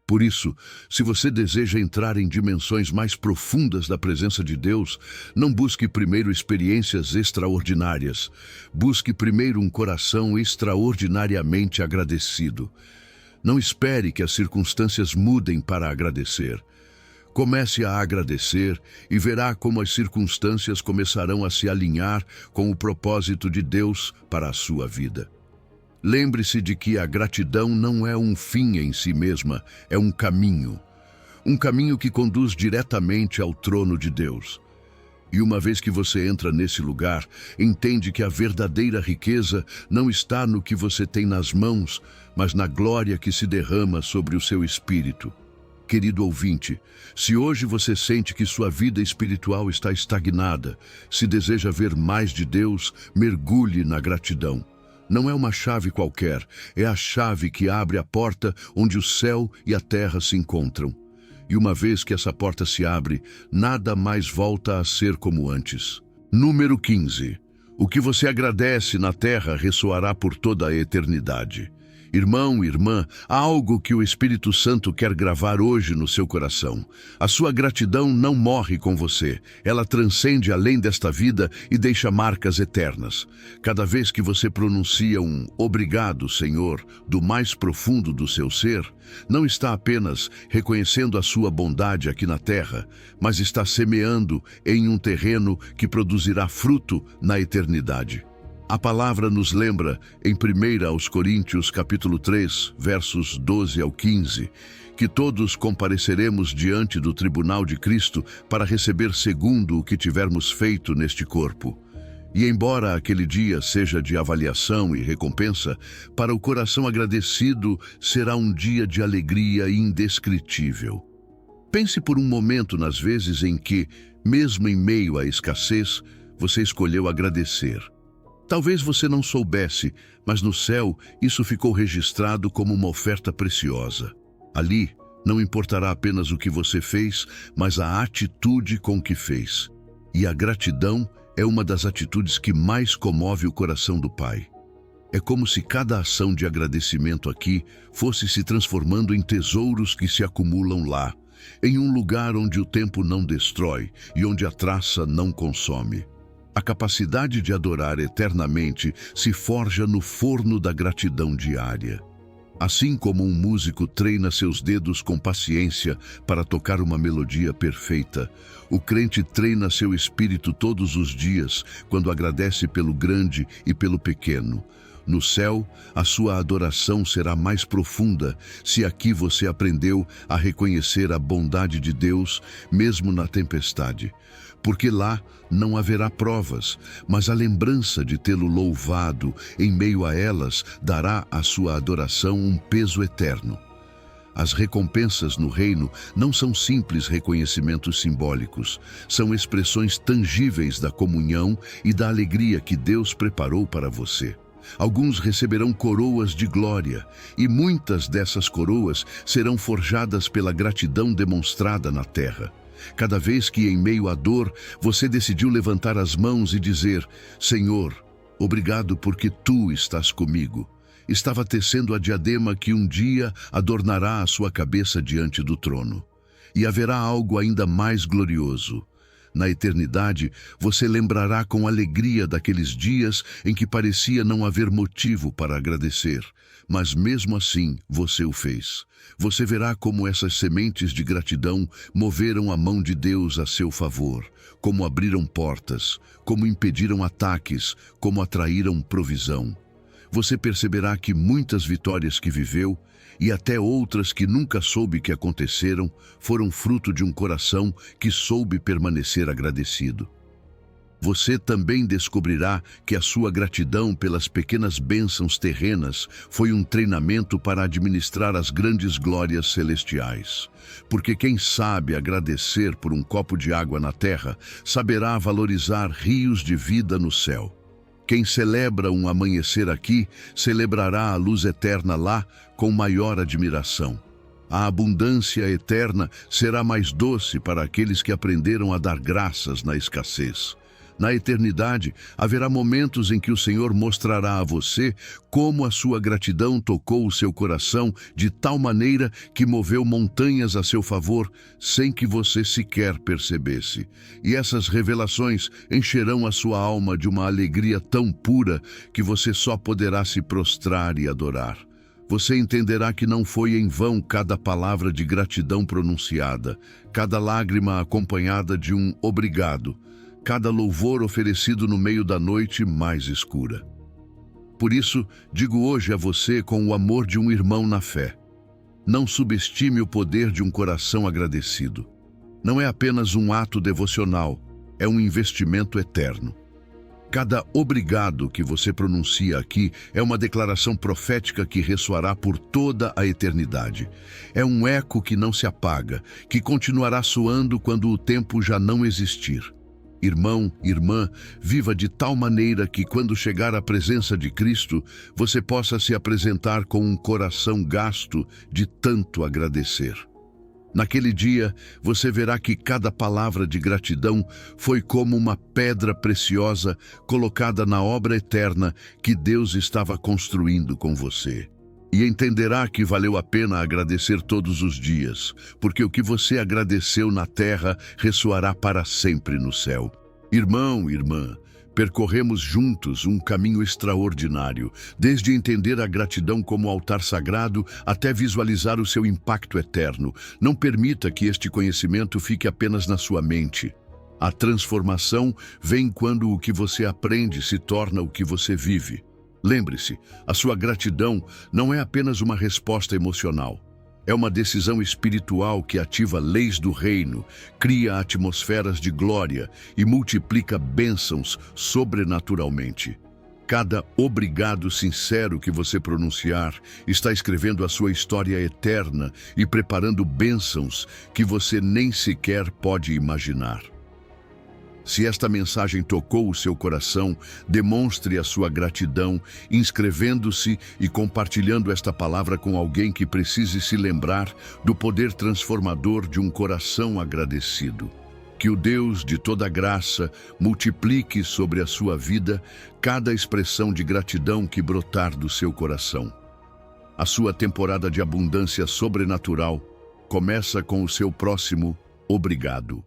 Por isso, se você deseja entrar em dimensões mais profundas da presença de Deus, não busque primeiro experiências extraordinárias. Busque primeiro um coração extraordinariamente agradecido. Não espere que as circunstâncias mudem para agradecer. Comece a agradecer e verá como as circunstâncias começarão a se alinhar com o propósito de Deus para a sua vida. Lembre-se de que a gratidão não é um fim em si mesma, é um caminho. Um caminho que conduz diretamente ao trono de Deus. E uma vez que você entra nesse lugar, entende que a verdadeira riqueza não está no que você tem nas mãos, mas na glória que se derrama sobre o seu espírito. Querido ouvinte, se hoje você sente que sua vida espiritual está estagnada, se deseja ver mais de Deus, mergulhe na gratidão. Não é uma chave qualquer, é a chave que abre a porta onde o céu e a terra se encontram. E uma vez que essa porta se abre, nada mais volta a ser como antes. Número 15. O que você agradece na terra ressoará por toda a eternidade. Irmão, irmã, há algo que o Espírito Santo quer gravar hoje no seu coração. A sua gratidão não morre com você. Ela transcende além desta vida e deixa marcas eternas. Cada vez que você pronuncia um "Obrigado, Senhor", do mais profundo do seu ser, não está apenas reconhecendo a sua bondade aqui na terra, mas está semeando em um terreno que produzirá fruto na eternidade. A palavra nos lembra, em 1 aos Coríntios, capítulo 3, versos 12 ao 15, que todos compareceremos diante do tribunal de Cristo para receber segundo o que tivermos feito neste corpo. E embora aquele dia seja de avaliação e recompensa, para o coração agradecido será um dia de alegria indescritível. Pense por um momento nas vezes em que, mesmo em meio à escassez, você escolheu agradecer. Talvez você não soubesse, mas no céu isso ficou registrado como uma oferta preciosa. Ali, não importará apenas o que você fez, mas a atitude com que fez. E a gratidão é uma das atitudes que mais comove o coração do Pai. É como se cada ação de agradecimento aqui fosse se transformando em tesouros que se acumulam lá, em um lugar onde o tempo não destrói e onde a traça não consome. A capacidade de adorar eternamente se forja no forno da gratidão diária. Assim como um músico treina seus dedos com paciência para tocar uma melodia perfeita, o crente treina seu espírito todos os dias quando agradece pelo grande e pelo pequeno. No céu, a sua adoração será mais profunda se aqui você aprendeu a reconhecer a bondade de Deus, mesmo na tempestade. Porque lá não haverá provas, mas a lembrança de tê-lo louvado em meio a elas dará à sua adoração um peso eterno. As recompensas no reino não são simples reconhecimentos simbólicos, são expressões tangíveis da comunhão e da alegria que Deus preparou para você. Alguns receberão coroas de glória, e muitas dessas coroas serão forjadas pela gratidão demonstrada na terra. Cada vez que, em meio à dor, você decidiu levantar as mãos e dizer: Senhor, obrigado porque Tu estás comigo. Estava tecendo a diadema que um dia adornará a sua cabeça diante do trono. E haverá algo ainda mais glorioso. Na eternidade, você lembrará com alegria daqueles dias em que parecia não haver motivo para agradecer, mas mesmo assim você o fez. Você verá como essas sementes de gratidão moveram a mão de Deus a seu favor, como abriram portas, como impediram ataques, como atraíram provisão. Você perceberá que muitas vitórias que viveu, e até outras que nunca soube que aconteceram, foram fruto de um coração que soube permanecer agradecido. Você também descobrirá que a sua gratidão pelas pequenas bênçãos terrenas foi um treinamento para administrar as grandes glórias celestiais. Porque quem sabe agradecer por um copo de água na terra, saberá valorizar rios de vida no céu. Quem celebra um amanhecer aqui, celebrará a luz eterna lá com maior admiração. A abundância eterna será mais doce para aqueles que aprenderam a dar graças na escassez. Na eternidade, haverá momentos em que o Senhor mostrará a você como a sua gratidão tocou o seu coração de tal maneira que moveu montanhas a seu favor sem que você sequer percebesse. E essas revelações encherão a sua alma de uma alegria tão pura que você só poderá se prostrar e adorar. Você entenderá que não foi em vão cada palavra de gratidão pronunciada, cada lágrima acompanhada de um obrigado, cada louvor oferecido no meio da noite mais escura. Por isso, digo hoje a você com o amor de um irmão na fé: não subestime o poder de um coração agradecido. Não é apenas um ato devocional, é um investimento eterno. Cada obrigado que você pronuncia aqui é uma declaração profética que ressoará por toda a eternidade. É um eco que não se apaga, que continuará soando quando o tempo já não existir. Irmão, irmã, viva de tal maneira que quando chegar à presença de Cristo, você possa se apresentar com um coração gasto de tanto agradecer. Naquele dia, você verá que cada palavra de gratidão foi como uma pedra preciosa colocada na obra eterna que Deus estava construindo com você. E entenderá que valeu a pena agradecer todos os dias, porque o que você agradeceu na terra ressoará para sempre no céu. Irmão, irmã, percorremos juntos um caminho extraordinário, desde entender a gratidão como altar sagrado até visualizar o seu impacto eterno. Não permita que este conhecimento fique apenas na sua mente. A transformação vem quando o que você aprende se torna o que você vive. Lembre-se, a sua gratidão não é apenas uma resposta emocional. É uma decisão espiritual que ativa leis do reino, cria atmosferas de glória e multiplica bênçãos sobrenaturalmente. Cada obrigado sincero que você pronunciar está escrevendo a sua história eterna e preparando bênçãos que você nem sequer pode imaginar. Se esta mensagem tocou o seu coração, demonstre a sua gratidão, inscrevendo-se e compartilhando esta palavra com alguém que precise se lembrar do poder transformador de um coração agradecido. Que o Deus de toda graça multiplique sobre a sua vida cada expressão de gratidão que brotar do seu coração. A sua temporada de abundância sobrenatural começa com o seu próximo obrigado.